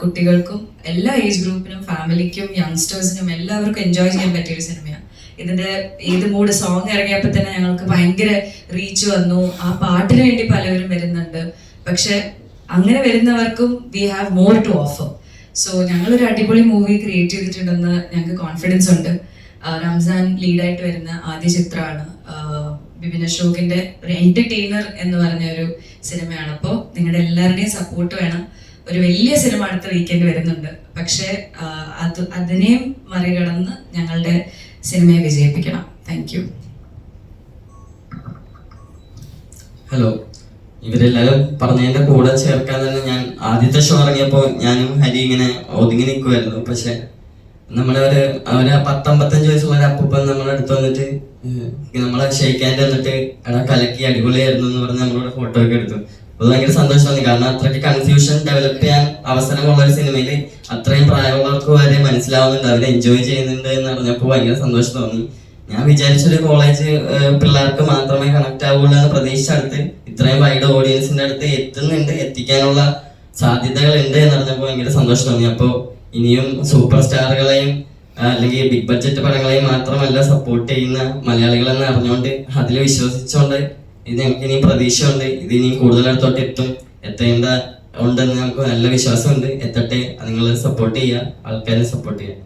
കുട്ടികൾക്കും എല്ലാ ഏജ് ഗ്രൂപ്പിനും ഫാമിലിക്കും യങ്സ്റ്റേഴ്സിനും എല്ലാവർക്കും എൻജോയ് ചെയ്യാൻ പറ്റിയൊരു സിനിമയാണ്. ഇതിന്റെ ഏത് മൂഡ് സോങ് ഇറങ്ങിയപ്പോൾ തന്നെ ഞങ്ങൾക്ക് ഭയങ്കര റീച്ച് വന്നു. ആ പാട്ടിന് വേണ്ടി പലവരും വരുന്നുണ്ട്. പക്ഷെ അങ്ങനെ വരുന്നവർക്കും we have more to offer. So ഞങ്ങളൊരു അടിപൊളി മൂവി ക്രിയേറ്റ് ചെയ്തിട്ടുണ്ടെന്ന് ഞങ്ങൾക്ക് കോൺഫിഡൻസ് ഉണ്ട്. റംസാൻ ലീഡായിട്ട് വരുന്ന ആദ്യ ചിത്രമാണ്. ബിപിൻ അശോകിന്റെ ഒരു എന്റർടൈനർ എന്ന് പറഞ്ഞ ഒരു സിനിമയാണ്. അപ്പോൾ നിങ്ങളുടെ എല്ലാവരുടെയും സപ്പോർട്ട് വേണം. ഒരു വലിയ സിനിമ അടുത്ത വീക്കെൻഡ് വരുന്നുണ്ട്. പക്ഷെ അതിനെയും മറികടന്ന് ഞങ്ങളുടെ സിനിമയെ വിജയിപ്പിക്കണം. Thank you. ഹലോ, ഇവരെല്ലാവരും പറഞ്ഞതിന്റെ കൂടെ ചേർക്കാൻ തന്നെ ഞാൻ ആദ്യത്തെ ഷോ ഇറങ്ങിയപ്പോൾ ഞാനും ഹരി ഇങ്ങനെ ഒതുങ്ങി നിൽക്കുമായിരുന്നു. പക്ഷെ നമ്മളെ ഒരു 10-55 വയസ്സുള്ള ഒരു അപ്പൂപ്പൻ നമ്മുടെ അടുത്ത് വന്നിട്ട് നമ്മളെ ഷെയ്ക്കാൻ്റെ വന്നിട്ട് എടാ കലക്കി അടിപൊളിയായിരുന്നു എന്ന് പറഞ്ഞ് നമ്മളോട് ഫോട്ടോ ഒക്കെ എടുത്തു. അത് ഭയങ്കര സന്തോഷം തോന്നി. കാരണം അത്രയ്ക്ക് കൺഫ്യൂഷൻ ഡെവലപ്പ് ചെയ്യാൻ അവസരമുള്ള ഒരു സിനിമയിൽ അത്രയും പ്രായമുള്ളവർക്ക് വരെ മനസ്സിലാവുന്നുണ്ട്, അവർ എൻജോയ് ചെയ്യുന്നുണ്ട് എന്ന് പറഞ്ഞപ്പോൾ ഭയങ്കര സന്തോഷം തോന്നി. ഞാൻ വിചാരിച്ചൊരു കോളേജ് പിള്ളേർക്ക് മാത്രമേ കണക്ട് ആവുള്ളൂ എന്ന് പ്രതീക്ഷിച്ചടുത്ത് ഇത്രയും വൈഡ് ഓഡിയൻസിന്റെ അടുത്ത് എത്തുന്നുണ്ട്, എത്തിക്കാനുള്ള സാധ്യതകൾ ഉണ്ട് എന്ന് പറഞ്ഞപ്പോൾ ഭയങ്കര സന്തോഷം തോന്നി. അപ്പോൾ ഇനിയും സൂപ്പർ സ്റ്റാറുകളെയും അല്ലെങ്കിൽ ബിഗ് ബഡ്ജറ്റ് പടങ്ങളെ മാത്രമല്ല സപ്പോർട്ട് ചെയ്യുന്ന മലയാളികളെന്ന് അറിഞ്ഞുകൊണ്ട് അതിൽ വിശ്വസിച്ചുകൊണ്ട് ഇത് ഞങ്ങൾക്ക് ഇനിയും പ്രതീക്ഷയുണ്ട്. ഇത് ഇനിയും കൂടുതൽ അടുത്തോട്ട് എത്തേണ്ട ഉണ്ടെന്ന് നമുക്ക് നല്ല വിശ്വാസമുണ്ട്. എത്തട്ടെ. നിങ്ങൾ സപ്പോർട്ട് ചെയ്യുക, ആൾക്കാരെ സപ്പോർട്ട് ചെയ്യുക.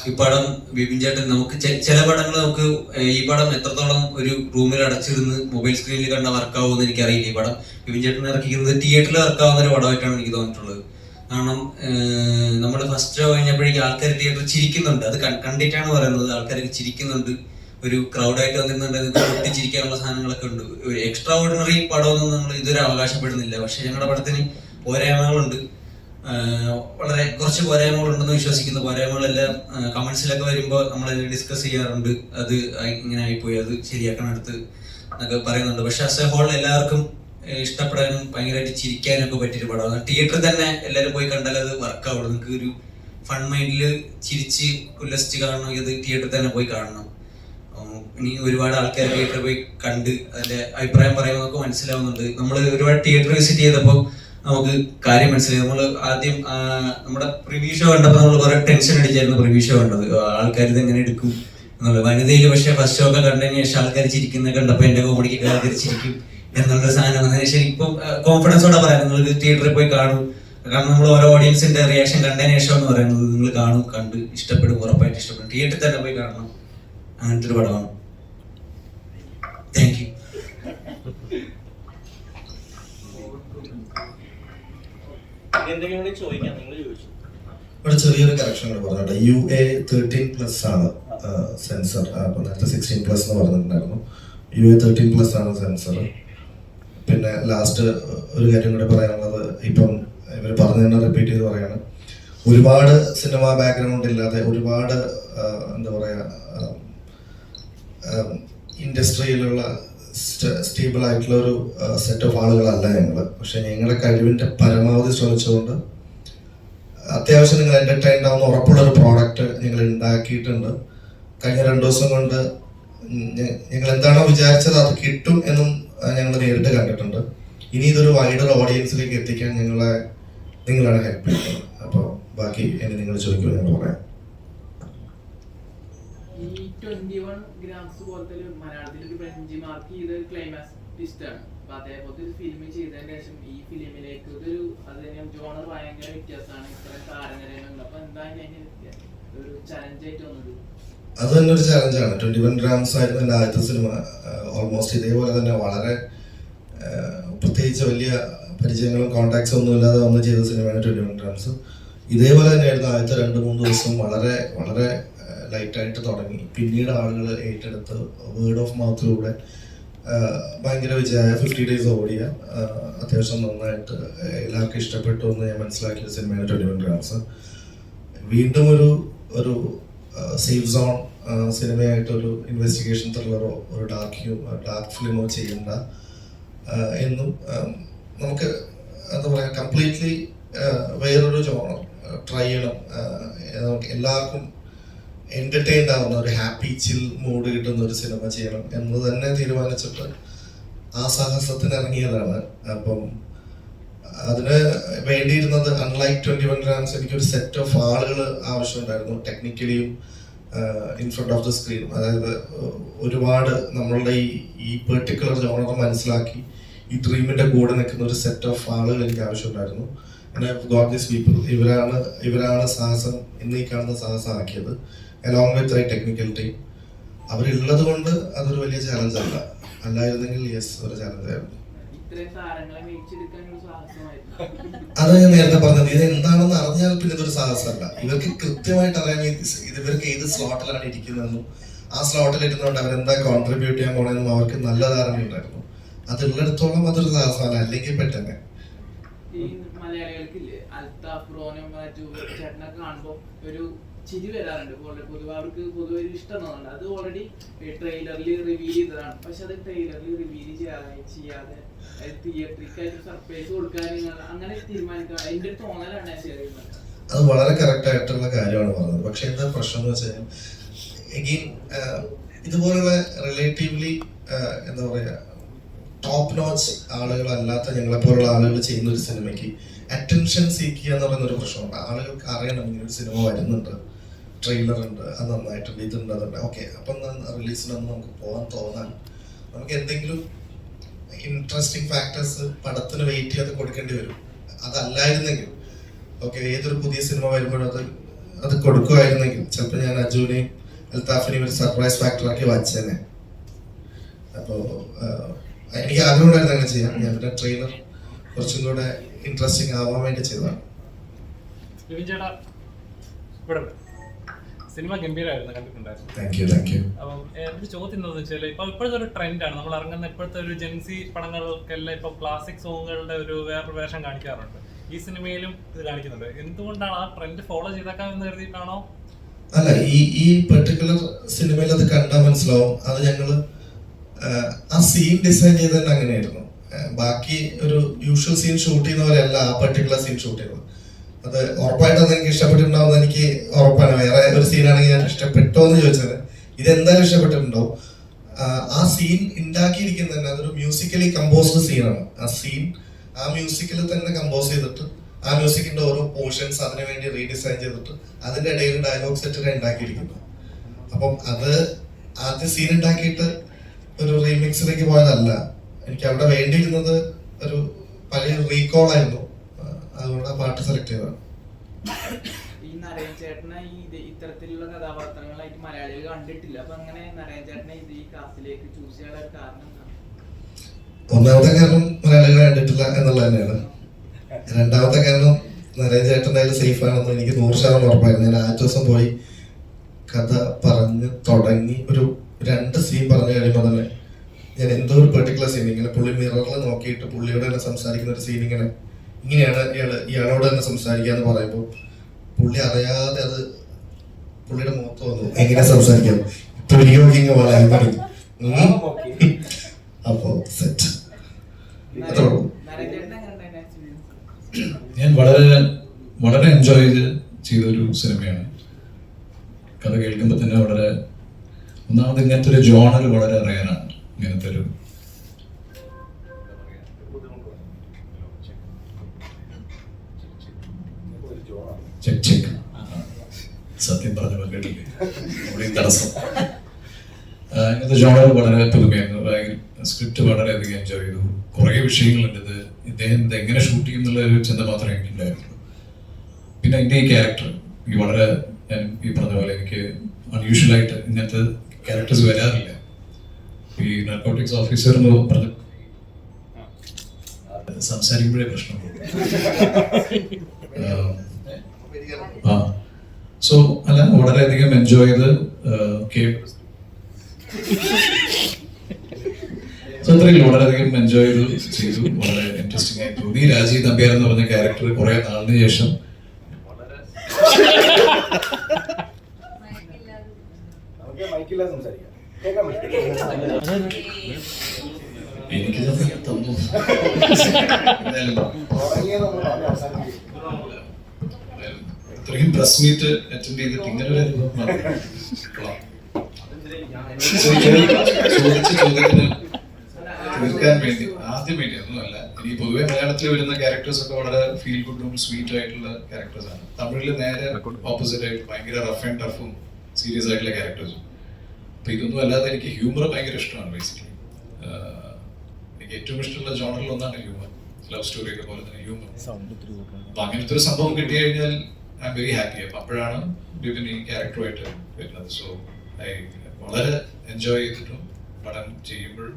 ഈ പടം ബിപിൻ ചേട്ടൻ നമുക്ക് ചില പടങ്ങൾ നമുക്ക് ഈ പടം എത്രത്തോളം ഒരു റൂമിൽ അടച്ചിരുന്ന് മൊബൈൽ സ്ക്രീനിൽ കണ്ട വർക്കാവുമെന്ന് എനിക്കറിയില്ല. ഈ പടം ബിപിൻ ചേട്ടൻ ഇറക്കിക്കുന്നത് തിയേറ്ററിൽ വർക്കാവുന്ന ഒരു പടമായിട്ടാണ് എനിക്ക് തോന്നിയിട്ടുള്ളത്. കാരണം നമ്മൾ ഫസ്റ്റ് ഷോ കഴിഞ്ഞപ്പോഴേക്കും ആൾക്കാർ തിയേറ്ററിൽ ചിരിക്കുന്നുണ്ട്. അത് കണ്ടിട്ടാണ് പറയുന്നത്. ആൾക്കാരൊക്കെ ചിരിക്കുന്നുണ്ട്. ഒരു ക്രൗഡായിട്ട് വന്നിരുന്നുണ്ട്. പൊട്ടിച്ചിരിക്കാനുള്ള സാധനങ്ങളൊക്കെ ഉണ്ട്. ഒരു എക്സ്ട്രാ ഓർഡിനറി പടമൊന്നും നമ്മൾ ഇതുവരെ അവകാശപ്പെടുന്നില്ല. പക്ഷെ ഞങ്ങളുടെ പടത്തിന് പോരായ്മകളുണ്ട്. വളരെ കുറച്ച് പോരായ്മകളുണ്ടെന്ന് വിശ്വസിക്കുന്നു. പോരായ്മകളെല്ലാം കമന്റ്സിലൊക്കെ വരുമ്പോൾ നമ്മളത് ഡിസ്കസ് ചെയ്യാറുണ്ട്. അത് ഇങ്ങനെ ആയിപ്പോയി, അത് ശരിയാക്കണം അടുത്ത് എന്നൊക്കെ പറയുന്നുണ്ട്. പക്ഷെ ആസ് എ ഹോൾ എല്ലാവർക്കും ഇഷ്ടപ്പെടാനും ഭയങ്കരമായിട്ട് ചിരിക്കാനും ഒക്കെ പറ്റിയൊരു പടമാണ്. തിയേറ്ററിൽ തന്നെ എല്ലാവരും പോയി കണ്ടാൽ അത് വർക്കാവും. നിങ്ങൾക്ക് ഒരു ഫൺ മൈൻഡിൽ ചിരിച്ച് ഉല്ലസിച്ച് കാണണമെങ്കിൽ അത് തിയേറ്ററിൽ തന്നെ പോയി കാണണം. ഇനി ഒരുപാട് ആൾക്കാർ തിയേറ്ററിൽ പോയി കണ്ട് അതിന്റെ അഭിപ്രായം പറയുമ്പോൾ മനസ്സിലാവുന്നുണ്ട്. നമ്മൾ ഒരുപാട് തിയേറ്റർ വിസിറ്റ് ചെയ്തപ്പോൾ നമുക്ക് കാര്യം മനസ്സിലായി. നമ്മൾ ആദ്യം നമ്മുടെ പ്രിവ്യൂ ഷോ കണ്ടപ്പോൾ നമ്മൾ കുറെ ടെൻഷൻ അടിച്ചായിരുന്നു പ്രിവ്യൂ ഷോ കണ്ടത്. ആൾക്കാർ ഇത് എങ്ങനെ എടുക്കും എന്നുള്ളത്. വനിതയിൽ പക്ഷേ ഫസ്റ്റ് ഷോ ഒക്കെ കണ്ടതിന് ശേഷം ആൾക്കാർ ചിരിക്കുന്നത് കണ്ടപ്പോൾ എന്റെ കോമഡിക്ക് ആൾക്കാർ ചിരിക്കും എന്നുള്ള സാധനം വന്നതിന് ശേഷം ഇപ്പം കോൺഫിഡൻസോടെ പറയാം, നിങ്ങൾ തിയേറ്ററിൽ പോയി കാണും. കാരണം നമ്മൾ ഓരോ ഓഡിയൻസിന്റെ റിയാക്ഷൻ കണ്ടതിന് ശേഷം എന്ന് പറയുന്നത് നിങ്ങൾ കാണും, കണ്ട് ഇഷ്ടപ്പെടും, ഉറപ്പായിട്ട് ഇഷ്ടപ്പെടും. തിയേറ്ററിൽ തന്നെ പോയി കാണണം. അങ്ങനത്തെ ഒരു പടമാണ്. Thank you. ഒരു ചെറിയൊരു കറക്ഷൻ കൂടെ പറഞ്ഞോട്ടെ. UA 13+ ആണ് സെൻസർ. അപ്പോൾ നേരത്തെ 16+ എന്ന് പറഞ്ഞിട്ടുണ്ടായിരുന്നു. UA 13+ ആണ് സെൻസർ. പിന്നെ ലാസ്റ്റ് ഒരു കാര്യം കൂടെ പറയാനുള്ളത്, ഇപ്പം ഇവർ പറഞ്ഞു തന്നെ റിപ്പീറ്റ് ചെയ്ത് പറയാണ്, ഒരുപാട് സിനിമ ബാക്ക്ഗ്രൗണ്ട് ഇല്ലാതെ ഒരുപാട് എന്താ പറയുക ഇൻഡസ്ട്രിയിലുള്ള സ്റ്റേബിൾ ആയിട്ടുള്ള ഒരു സെറ്റ് ഓഫ് ആളുകളല്ല ഞങ്ങൾ. പക്ഷെ ഞങ്ങളുടെ കഴിവിൻ്റെ പരമാവധി ശ്രമിച്ചുകൊണ്ട് അത്യാവശ്യം നിങ്ങൾ എൻ്റർടൈൻഡ് ആവുന്ന ഉറപ്പുള്ളൊരു പ്രോഡക്റ്റ് ഞങ്ങൾ ഉണ്ടാക്കിയിട്ടുണ്ട്. കഴിഞ്ഞ 2 ദിവസം കൊണ്ട് ഞങ്ങൾ എന്താണോ വിചാരിച്ചത് അത് കിട്ടും എന്നും ഞങ്ങൾ നേരിട്ട് കണ്ടിട്ടുണ്ട്. ഇനി ഇതൊരു വൈഡർ ഓഡിയൻസിലേക്ക് എത്തിക്കാൻ നിങ്ങളാണ് ഹെൽപ്പ് ചെയ്യുന്നത്. അപ്പോൾ ബാക്കി എന്നെ നിങ്ങൾ ചോദിക്കുമോ ഞങ്ങൾ പറയാം. ഈ 21 ഗ്രാംസ് പോലത്തെ മലയാളത്തിൽ ഒരു ബെഞ്ച് മാർക്ക് ചെയ്ത ക്ലൈമാക്സ് ട്വിസ്റ്റാണ്. അപ്പൊ അതേപോലത്തെ ഒരു ഫിലിം ചെയ്തതിന് ശേഷം ഈ ഫിലിമിലേക്ക് ഇതൊരു ജോണർ ഭയങ്കര വ്യത്യാസമാണ്. ഇത്രയും താരനിരയുണ്ട്. അപ്പൊ എന്താണ് ഒരു ചലഞ്ചായിട്ട് വന്നത്? അത് തന്നെ ഒരു ചലഞ്ചാണ്. 21 ഗ്രാംസ് ആയിരുന്നു എൻ്റെ ആദ്യത്തെ സിനിമ. ഓൾമോസ്റ്റ് ഇതേപോലെ തന്നെ വളരെ പ്രത്യേകിച്ച് വലിയ പരിചയങ്ങളും കോൺടാക്ട്സും ഒന്നും ഇല്ലാതെ വന്ന് ചെയ്ത സിനിമയാണ് 21 ഗ്രാംസ്. ഇതേപോലെ തന്നെയായിരുന്നു ആദ്യത്തെ 2-3 ദിവസം വളരെ വളരെ ലൈറ്റായിട്ട് തുടങ്ങി. പിന്നീട് ആളുകൾ ഏറ്റെടുത്ത് വേർഡ് ഓഫ് മൗത്തിലൂടെ ഭയങ്കര വിജയമായ 50 days ഓടിയ അത്യാവശ്യം നന്നായിട്ട് എല്ലാവർക്കും ഇഷ്ടപ്പെട്ടു എന്ന് ഞാൻ മനസ്സിലാക്കിയ സിനിമയാണ് 21 ഗ്രാംസ്. വീണ്ടും ഒരു സേഫ് സോൺ സിനിമയായിട്ടൊരു ഇൻവെസ്റ്റിഗേഷൻ ത്രില്ലറോ ഒരു ഡാർക്ക് ഫിലിമോ ചെയ്യണ്ട എന്നും നമുക്ക് എന്താ പറയുക കംപ്ലീറ്റ്ലി വേറൊരു ജോണർ ട്രൈ ചെയ്യണം. നമുക്ക് എല്ലാവർക്കും എൻ്റർടൈൻഡ് ആവുന്ന ഒരു ഹാപ്പി ചിൽ മൂഡ് കിട്ടുന്ന ഒരു സിനിമ ചെയ്യണം എന്ന് തന്നെ തീരുമാനിച്ചിട്ട് ആ സാഹസത്തിന് ഇറങ്ങിയതാണ്. അപ്പം അതിന് വേണ്ടിയിരുന്നത് അൺലൈക്ക് 21 ഗ്രാംസ് എനിക്കൊരു സെറ്റ് ഓഫ് ആളുകൾ ആവശ്യമുണ്ടായിരുന്നു. ടെക്നിക്കലിയും in front of the screen. അതായത് ഒരുപാട് നമ്മളുടെ ഈ പെർട്ടിക്കുലർ ജോണർ മനസ്സിലാക്കി ഈ ഡ്രീമിൻ്റെ കൂടെ നിൽക്കുന്ന ഒരു സെറ്റ് ഓഫ് ആളുകൾ എനിക്ക് ആവശ്യമുണ്ടായിരുന്നു. And I have got these people. ഇവരാണ് സാഹസം ഇന്ന് ഈ കാണുന്ന സാഹസം ആക്കിയത്. Along with I technical team. അവരുള്ളത് കൊണ്ട് അതൊരു വലിയ ചാലഞ്ചല്ല. അല്ലായിരുന്നെങ്കിൽ യെസ് ഒരു ചാലഞ്ചായിരുന്നു. അത് ഞാൻ നേരത്തെ പറഞ്ഞത്, ഇത് എന്താണെന്ന് അറിഞ്ഞാൽ പിന്നെ ഇതൊരു സാഹസമല്ല. ഇവർക്ക് കൃത്യമായിട്ട് അറിയാൻ ഇവർക്ക് ഏത് സ്ലോട്ടിലാണ് ഇരിക്കുന്നതെന്നും ആ സ്ലോട്ടിൽ ഇരുന്നുകൊണ്ട് അവരെന്താ കോൺട്രിബ്യൂട്ട് ചെയ്യാൻ പോണെന്നും അവർക്ക് നല്ല ധാരണയുണ്ടായിരുന്നു. അതുള്ളിടത്തോളം അതൊരു സാഹസമല്ല, അല്ലെങ്കിൽ പെട്ടെന്ന് ഈ മലയാളികൾക്കില്ലേ അൽത്താഫ് റോനും ചേട്ടനൊക്കെ കാണുമ്പോൾ ഒരു ചിരി വരാറുണ്ട്. പൊതുവെ അവർക്ക് പൊതുവെ ഒരു ഇഷ്ടം തോന്നുന്നുണ്ട്. അത് ഓൾറെഡി ട്രെയിലറിൽ റിവീൽ ചെയ്തതാണ്. പക്ഷെ അത് ട്രെയിലറിൽ റിവീൽ ചെയ്യാതെ തിയേറ്ററിക്കായിട്ട് സർപ്രൈസ് കൊടുക്കാൻ അങ്ങനെ തീരുമാനിക്കുക അതിന്റെ തോന്നലാണ് ഷെയർ ചെയ്യുന്നത്. അത് വളരെ കറക്റ്റ് ആയിട്ടുള്ള കാര്യമാണ് പറഞ്ഞത്. പക്ഷെ എന്താ പ്രശ്നം എന്ന് വെച്ചാൽ എഗെയിൻ ഇതുപോലുള്ള റിലേറ്റീവ്ലി എന്താ പറയുക ടോപ്പ് നോച്ച് ആളുകളല്ലാത്ത ഞങ്ങളെപ്പോലുള്ള ആളുകൾ ചെയ്യുന്ന ഒരു സിനിമയ്ക്ക് അറ്റൻഷൻ സീക്കുക എന്ന് പറയുന്ന ഒരു പ്രശ്നമുണ്ട്. ആളുകൾക്ക് അറിയണം ഇങ്ങനെ ഒരു സിനിമ വരുന്നുണ്ട്, ട്രെയിലർ ഉണ്ട്, അത് നന്നായിട്ടുണ്ട്, ഇതുണ്ട്, അതുണ്ട്. ഓക്കെ, അപ്പം റിലീസിനൊന്ന് നമുക്ക് പോകാൻ തോന്നാൻ നമുക്ക് എന്തെങ്കിലും ഇൻട്രസ്റ്റിംഗ് ഫാക്ടേഴ്സ് പടത്തിന് വെയിറ്റ് ചെയ്ത് കൊടുക്കേണ്ടി വരും. അതല്ലായിരുന്നെങ്കിൽ ഓക്കെ, ഏതൊരു പുതിയ സിനിമ വരുമ്പോഴും അത് കൊടുക്കുമായിരുന്നെങ്കിൽ ചിലപ്പോൾ ഞാൻ അജുവിനെയും അൽത്താഫിനെയും ഒരു സർപ്രൈസ് ഫാക്ടറാക്കി വച്ചേനെ. അപ്പോൾ എനിക്ക് ആഗ്രഹം ഉണ്ടായിരുന്നു അങ്ങനെ ചെയ്യാം. ഞാൻ പിന്നെ ട്രെയിലർ കുറച്ചും കൂടെ ഇൻട്രസ്റ്റിംഗ് ആവാൻ വേണ്ടി ചെയ്തതാണ്. സിനിമ ഗംഭീരമായിരുന്നു, കണ്ടിട്ടുണ്ടായിരുന്നു. Thank you. അപ്പം എൻ്റെ ചോദ്യം എന്താണെന്ന് വെച്ചാൽ ഇപ്പോഴത്തെ ഒരു ട്രെൻഡാണ്, നമ്മൾ ഇറങ്ങുന്ന ഇപ്പോഴത്തെ ഒരു ജെൻസി പടങ്ങൾക്കെല്ലാം ഇപ്പോൾ ക്ലാസിക് സോങ്ങുകളുടെ ഒരു വേറൊരു വേഷം കാണിക്കാറുണ്ട്. ഈ സിനിമയിലും ഇത് കാണിക്കുന്നുണ്ട്. എന്തുകൊണ്ടാണ് ആ ട്രെൻഡ് ഫോളോ ചെയ്തേക്കാമെന്ന് കരുതിയിട്ടാണോ? അല്ല, ഈ പെർട്ടിക്കുലർ സിനിമയിൽ അത് കണ്ടാൽ മനസ്സിലാവും. അത് ഞങ്ങള് ആ സീൻ ഡിസൈൻ ചെയ്തത് അങ്ങനെയായിരുന്നു. ബാക്കി ഒരു യൂഷ്വൽ സീൻ ഷൂട്ട് ചെയ്യുന്ന പോലെയല്ല ആ പെർട്ടിക്കുലർ സീൻ ഷൂട്ട് ചെയ്തത്. അത് ഉറപ്പായിട്ടും അത് എനിക്ക് ഇഷ്ടപ്പെട്ടിട്ടുണ്ടാവും, എനിക്ക് ഉറപ്പാണ്. വേറെ ഒരു സീനാണെങ്കിൽ ഞാൻ ഇഷ്ടപ്പെട്ടോ എന്ന് ചോദിച്ചത്, ഇതെന്തായാലും ഇഷ്ടപ്പെട്ടിട്ടുണ്ടാവും. ആ സീൻ ഉണ്ടാക്കിയിരിക്കുന്നത് തന്നെ അതൊരു മ്യൂസിക്കലി കമ്പോസ്ഡ് സീനാണ്. ആ മ്യൂസിക്കിൽ തന്നെ കമ്പോസ് ചെയ്തിട്ട് ആ മ്യൂസിക്കിന്റെ ഓരോ പോർഷൻസ് അതിനു വേണ്ടി റീഡിസൈൻ ചെയ്തിട്ട് അതിന്റെ ഇടയിൽ ഡയലോഗ് സെറ്റ് ഉണ്ടാക്കിയിരിക്കുന്നു. അപ്പം അത് ആദ്യ സീൻ ഉണ്ടാക്കിയിട്ട് ഒരു റീമിക്സിലേക്ക് പോയതല്ല. എനിക്ക് അവിടെ വേണ്ടിയിരുന്നത് ഒരു പഴയ റീകോൾ ആയിരുന്നു. അതുകൊണ്ട് ആ പാട്ട് സെലക്ട് ചെയ്തതാണ്. ഈ നരയൻ ചേട്ടനെ ഇത്തരത്തിലുള്ള കഥാപാത്രങ്ങളായിട്ട് മലയാളികൾ കണ്ടിട്ടില്ല. അപ്പൊ അങ്ങനെ നരയൻ ചേട്ടനെ ഈ കാസ്റ്റിലേക്ക് ചൂസ് ചെയ്യാനുള്ള ഒരു കാരണം എന്താണ്? ഒന്നാമത്തെ കാരണം മലയാളികൾ കണ്ടിട്ടില്ല എന്നുള്ളത് തന്നെയാണ്. രണ്ടാമത്തെ കാരണം നരയൻ ചേട്ടൻ്റെ അതിൽ സേഫ് ആണെന്ന് എനിക്ക് 100% ഉറപ്പായിരുന്നു. ഞാൻ ആദ്യ ദിവസം പോയി കഥ പറഞ്ഞ് തുടങ്ങി ഒരു 2 സീൻ പറഞ്ഞു കഴിയുമ്പോൾ തന്നെ ഞാൻ എന്തോ ഒരു പെർട്ടിക്കുലർ സീൻ ഇങ്ങനെ പുള്ളി മിററിൽ നോക്കിയിട്ട് പുള്ളിയോട് തന്നെ സംസാരിക്കുന്ന ഒരു സീൻ ഇങ്ങനെയാണ് ഇയാളോട് തന്നെ സംസാരിക്കുക എന്ന് പറയുമ്പോൾ പുള്ളി അറിയാതെ അത് പുള്ളിയുടെ മുഖത്ത് വന്നു, എങ്ങനെ സംസാരിക്കാം, തൊലിയോഗിങ് വളരെ തുടങ്ങി. അപ്പോ സെറ്റ്. ഞാൻ വളരെ എൻജോയ് ചെയ്തൊരു സിനിമയാണ്. കഥ കേൾക്കുമ്പോൾ തന്നെ വളരെ, ഒന്നാമത് ഇങ്ങനത്തെ ഒരു ജോണർ വളരെ റെയറാണ്. ഇങ്ങനത്തെ ഒരു ചെക്ക് സത്യം പറഞ്ഞ കേട്ടില്ലേ, അവിടെയും തടസ്സം. ഇങ്ങനത്തെ ജോണർ വളരെ പുതുമയായിരുന്നു. സ്ക്രിപ്റ്റ് വളരെയധികം എൻജോയ് ചെയ്തു. കുറേ വിഷയങ്ങളുണ്ട്. ഇദ്ദേഹം ഇത് എങ്ങനെ ഷൂട്ട് ചെയ്യുന്നുള്ള ഒരു ചിന്ത മാത്രമേ എനിക്കുണ്ടായിരുന്നുള്ളൂ. പിന്നെ എൻ്റെ ഈ ക്യാരക്ടർ വളരെ, ഞാൻ ഈ പറഞ്ഞ പോലെ എനിക്ക് അൺയൂഷ്വലായിട്ട് ഇങ്ങനത്തെ ക്യാരക്ടേഴ്സ് വരാറില്ല. ഈ നാർക്കോട്ടിക്സ് ഓഫീസർ എന്ന് പറഞ്ഞ സംസാരിക്കുമ്പോഴേ പ്രശ്നമുള്ളൂ. സോ അല്ല, വളരെയധികം എൻജോയ് ചെയ്ത് അത്രയും വളരെയധികം എൻജോയ് ചെയ്തു. വളരെ ഇൻട്രസ്റ്റിംഗ് ആയി തോന്നി. രാജീവ് നമ്പ്യാർ എന്ന് പറഞ്ഞ ക്യാരക്ടർ കുറെ നാളിന് ശേഷം എനിക്ക് തന്നു. ഇത്രയും പ്രസ് മീറ്റ് അറ്റൻഡ് ചെയ്തിട്ട് ഇങ്ങനെ ഒരു ചോദിച്ച ചോദ്യത്തിന് തീർക്കാൻ വേണ്ടി ആദ്യം വേണ്ടി ഒന്നുമല്ല. ഇനി പൊതുവെ മലയാളത്തിൽ വരുന്ന ക്യാരക്ടേഴ്സ് ഒക്കെ വളരെ ഫീൽ ഗുഡും സ്വീറ്റ് ആയിട്ടുള്ള ക്യാരക്ടേഴ്സ് ആണ്. തമിഴിൽ നേരെ ഓപ്പോസിറ്റ് ആയിട്ട് ഭയങ്കര റഫ് ആൻഡ് ടഫും സീരിയസ് ആയിട്ടുള്ള ക്യാരക്ടേഴ്സും. അപ്പൊ ഇതൊന്നും അല്ലാതെ എനിക്ക് ഹ്യൂമർ ഭയങ്കര ഇഷ്ടമാണ്. ബേസിക്കലി എനിക്ക് ഏറ്റവും ഇഷ്ടമുള്ള ജോണറിൽ ഒന്നാണ് ഹ്യൂമർ. ലവ് സ്റ്റോറി ഒക്കെ പോലെ തന്നെ ഹ്യൂമർ. അപ്പൊ അങ്ങനത്തെ ഒരു സംഭവം കിട്ടി കഴിഞ്ഞാൽ ഐ എം വെരി ഹാപ്പി. അപ്പൊ അപ്പോഴാണ് ബിപിൻ ഈ ക്യാരക്ടറുമായിട്ട് വരുന്നത്. സോ വളരെ എൻജോയ് ചെയ്തിട്ടും പടം ചെയ്യുമ്പോഴും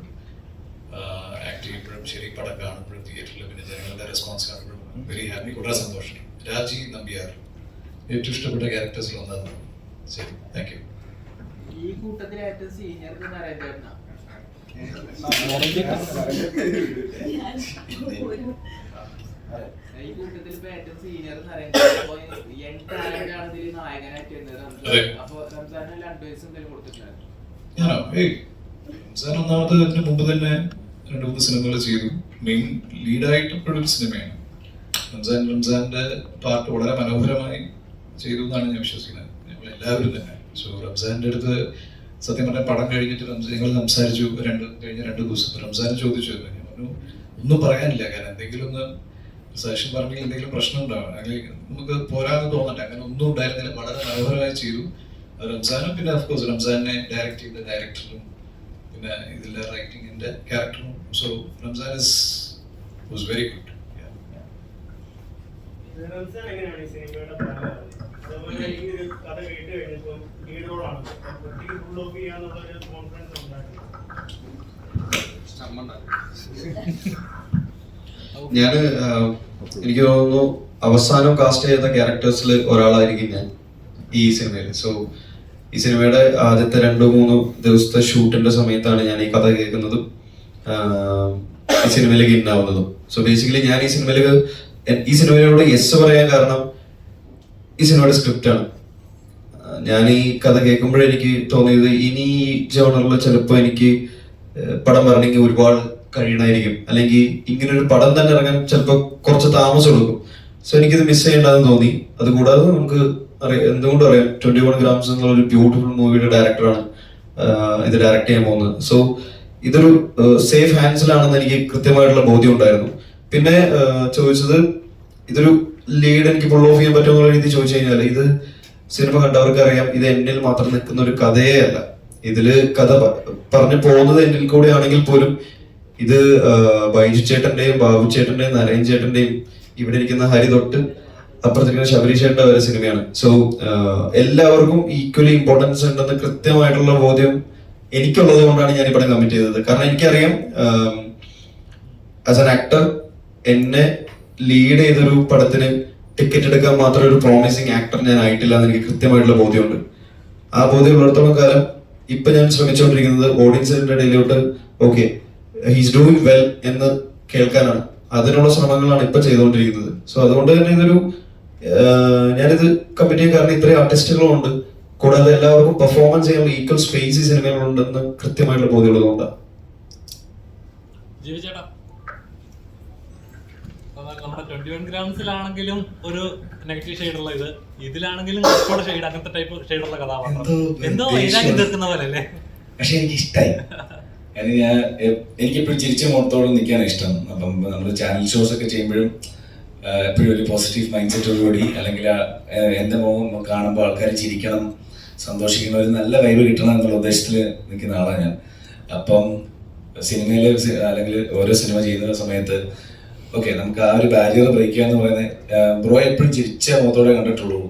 ആക്ട് ചെയ്യുമ്പോഴും ശരി, പടം കാണുമ്പോഴും തിയേറ്ററിൽ പിന്നെ ജനങ്ങളുടെ റെസ്പോൺസ് കാണുമ്പോഴും വെരി ഹാപ്പി. വളരെ സന്തോഷം. രാജീവ് നമ്പ്യാർ ഏറ്റവും ഇഷ്ടപ്പെട്ട ക്യാരക്ടേഴ്സിൽ ഒന്നാണ്. ശരി, താങ്ക് യു. ഈ കൂട്ടത്തിൽ ഏറ്റവും സീനിയർ നരയൻ ചേട്ടനാണ്. ഈ കൂട്ടത്തിൽ ഇപ്പൊ ഏറ്റവും സീനിയർ നരയൻ ചേട്ടനാണ് ഇതിൽ നായകനായിട്ട് വരുന്നത്. അപ്പൊ റംസാന് 2 വയസ്സ് എന്തെങ്കിലും കൊടുത്തിട്ടുണ്ടായിരുന്നു? ഞാനോ? റംസാൻ ഒന്നാമത് അതിന് മുമ്പ് തന്നെ 2-3 സിനിമകൾ ചെയ്തു. മെയിൻ ലീഡായിട്ട് ഇപ്പോഴൊരു സിനിമയാണ് റംസാന്റെ പാർട്ട് വളരെ മനോഹരമായി ചെയ്തു എന്നാണ് ഞാൻ വിശ്വസിക്കുന്നത്. ഞങ്ങൾ എല്ലാവരും തന്നെ. സോ റംസാന്റെ അടുത്ത് സത്യം പറഞ്ഞാൽ പടം കഴിഞ്ഞിട്ട് ഞങ്ങൾ സംസാരിച്ചു. കഴിഞ്ഞ 2 ദിവസം റംസാൻ ചോദിച്ചു, പറഞ്ഞു ഒന്നും പറയാനില്ല, കാരണം എന്തെങ്കിലും ഒന്ന് സജഷൻ പറഞ്ഞെങ്കിൽ എന്തെങ്കിലും പ്രശ്നം ഉണ്ടാവും, അല്ലെങ്കിൽ നമുക്ക് പോരാന്ന് തോന്നട്ടെ, അങ്ങനെ ഒന്നും ഉണ്ടായിരുന്നില്ല. വളരെ മനോഹരമായി ചെയ്തു. റംസാനും പിന്നെ ഓഫ്കോഴ്സ് റംസാനെ ഡയറക്റ്റ് ചെയ്ത ഡയറക്ടറും പിന്നെ ഇതിലെ റൈറ്റിങ്ങിന്റെ ക്യാരക്ടറും. So Ramzan was very good. ഞാൻ എനിക്ക് തോന്നുന്നു അവസാനം കാസ്റ്റ് ചെയ്ത ക്യാരക്ടേഴ്സിൽ ഒരാളായിരിക്കും ഞാൻ ഈ സിനിമയിൽ. സോ ഈ സിനിമയുടെ ആദ്യത്തെ 2-3 ദിവസത്തെ ഷൂട്ടിന്റെ സമയത്താണ് ഞാൻ ഈ കഥ കേൾക്കുന്നതും ഈ സിനിമയിലേക്ക് ഇന്നാവുന്നതും. സോ ബേസിക്കലി ഞാൻ ഈ സിനിമയിലോട് യെസ് പറയാൻ കാരണം ഈ സിനിമയുടെ സ്ക്രിപ്റ്റാണ്. ഞാൻ ഈ കഥ കേൾക്കുമ്പോഴെനിക്ക് തോന്നിയത് ഇനി ഈ ജോണറിൽ ചിലപ്പോൾ എനിക്ക് പടം വരണമെങ്കിൽ ഒരുപാട് കഴിയണമായിരിക്കും, അല്ലെങ്കിൽ ഇങ്ങനൊരു പടം തന്നെ ഇറങ്ങാൻ ചിലപ്പോൾ കുറച്ച് താമസം എടുക്കും. സോ എനിക്കിത് മിസ് ചെയ്യേണ്ടതെന്ന് തോന്നി. അതുകൂടാതെ നമുക്ക് എന്തുകൊണ്ടും അറിയാം 21 ഗ്രാംസ് എന്നുള്ളൊരു ബ്യൂട്ടിഫുൾ മൂവിയുടെ ഡയറക്ടറാണ് ഇത് ഡയറക്ട് ചെയ്യാൻ പോകുന്നത്. സോ ഇതൊരു സേഫ് ഹാൻഡ്സിലാണെന്ന് എനിക്ക് കൃത്യമായിട്ടുള്ള ബോധ്യം ഉണ്ടായിരുന്നു. പിന്നെ ചോദിച്ചത് ഇതൊരു ലീഡ് എനിക്ക് പുൾ ഓഫ് ചെയ്യാൻ പറ്റുമെന്നുള്ള രീതി ചോദിച്ചു കഴിഞ്ഞാൽ, ഇത് സിനിമ കണ്ടവർക്ക് അറിയാം, ഇത് എന്നിൽ മാത്രം നിൽക്കുന്ന ഒരു കഥയേ അല്ല. ഇതില് കഥ പറഞ്ഞു പോകുന്നത് എന്നിൽ കൂടെ ആണെങ്കിൽ പോലും ഇത് ബൈജു ചേട്ടന്റെയും ബാബു ചേട്ടന്റെയും നരയൻ ചേട്ടന്റെയും ഇവിടെ ഇരിക്കുന്ന ഹരി തൊട്ട് അപ്പുറത്തിരിക്കുന്ന ശബരി ചേട്ടന്റെ വരെ സിനിമയാണ്. സോ എല്ലാവർക്കും ഈക്വലി ഇമ്പോർട്ടൻസ് ഉണ്ടെന്ന് കൃത്യമായിട്ടുള്ള ബോധ്യം എനിക്കുള്ളത് കൊണ്ടാണ് ഞാൻ ഈ പടം കമ്മിറ്റ് ചെയ്തത്. കാരണം എനിക്കറിയാം ആസ് ആൻ ആക്ടർ എന്നെ ലീഡ് ചെയ്തൊരു പടത്തിന് ടിക്കറ്റ് എടുക്കാൻ മാത്രം ഒരു പ്രോമിസിങ് ആക്ടർ ഞാൻ ആയിട്ടില്ല എന്ന് എനിക്ക് കൃത്യമായിട്ടുള്ള ബോധ്യമുണ്ട്. ആ ബോധ്യം ഉള്ളിടത്തോളം കാലം ഇപ്പൊ ഞാൻ ശ്രമിച്ചുകൊണ്ടിരിക്കുന്നത് ഓഡിയൻസിന്റെ ഇടയിലോട്ട് ഓക്കെ ഹീസ് ഡൂയിങ് വെൽ എന്ന് കേൾക്കാനാണ്. അതിനുള്ള ശ്രമങ്ങളാണ് ഇപ്പൊ ചെയ്തുകൊണ്ടിരിക്കുന്നത്. സോ അതുകൊണ്ട് തന്നെ ഞാനിത് കമ്മിറ്റ് ചെയ്യാൻ കാരണം ഇത്രയും ആർട്ടിസ്റ്റുകളുണ്ട്, കൂടാതെ എല്ലാവർക്കും പെർഫോമൻസ് ചെയ്യാനുള്ള ഈക്വൽ സ്പേസ് ഈ സിനിമയിലുണ്ടെന്ന് കൃത്യമായിട്ടുള്ള ബോധ്യമുള്ളതുകൊണ്ടാണ്. നമ്മുടെ 21 ഗ്രാംസിലാണെങ്കിലും ഒരു നെഗറ്റീവ് ഷെയ്ഡുള്ള ഇതിലാണെങ്കിലും കുറച്ചുകൂടെ ഷെയ്ഡ്, അങ്ങനത്തെ ടൈപ്പ് ഷെയ്ഡുള്ള കഥാപാത്രം എന്തോ വൈരാഗ്യം തീർക്കുന്ന പോലെ അല്ലേ? പക്ഷെ എനിക്ക് ഇഷ്ടമായി. എനിക്കെപ്പോഴും ചിരിച്ച മുഖത്തോടെ നിൽക്കാനാണ് ഇഷ്ടം. അപ്പം നമ്മൾ ചാനൽ ഷോസ് ഒക്കെ ചെയ്യുമ്പോഴും എപ്പോഴും ഒരു പോസിറ്റീവ് മൈൻഡ് സെറ്റോടുകൂടി, അല്ലെങ്കിൽ എൻ്റെ മുഖം കാണുമ്പോൾ ആൾക്കാർ ചിരിക്കണം, സന്തോഷിക്കണം, ഒരു നല്ല വൈബ് കിട്ടണം എന്നുള്ള ഉദ്ദേശത്തിൽ നിൽക്കുന്ന ആളാണ് ഞാൻ. അപ്പം സിനിമയിൽ അല്ലെങ്കിൽ ഓരോ സിനിമ ചെയ്യുന്ന സമയത്ത് ഓക്കെ നമുക്ക് ആ ഒരു ബാരിയർ ബ്രേക്ക് ചെയ്യാന്ന് പറയുന്നത് ബ്രോ എപ്പോഴും ചിരിച്ച മുഖത്തോടെ കണ്ടിട്ടുള്ളൂ.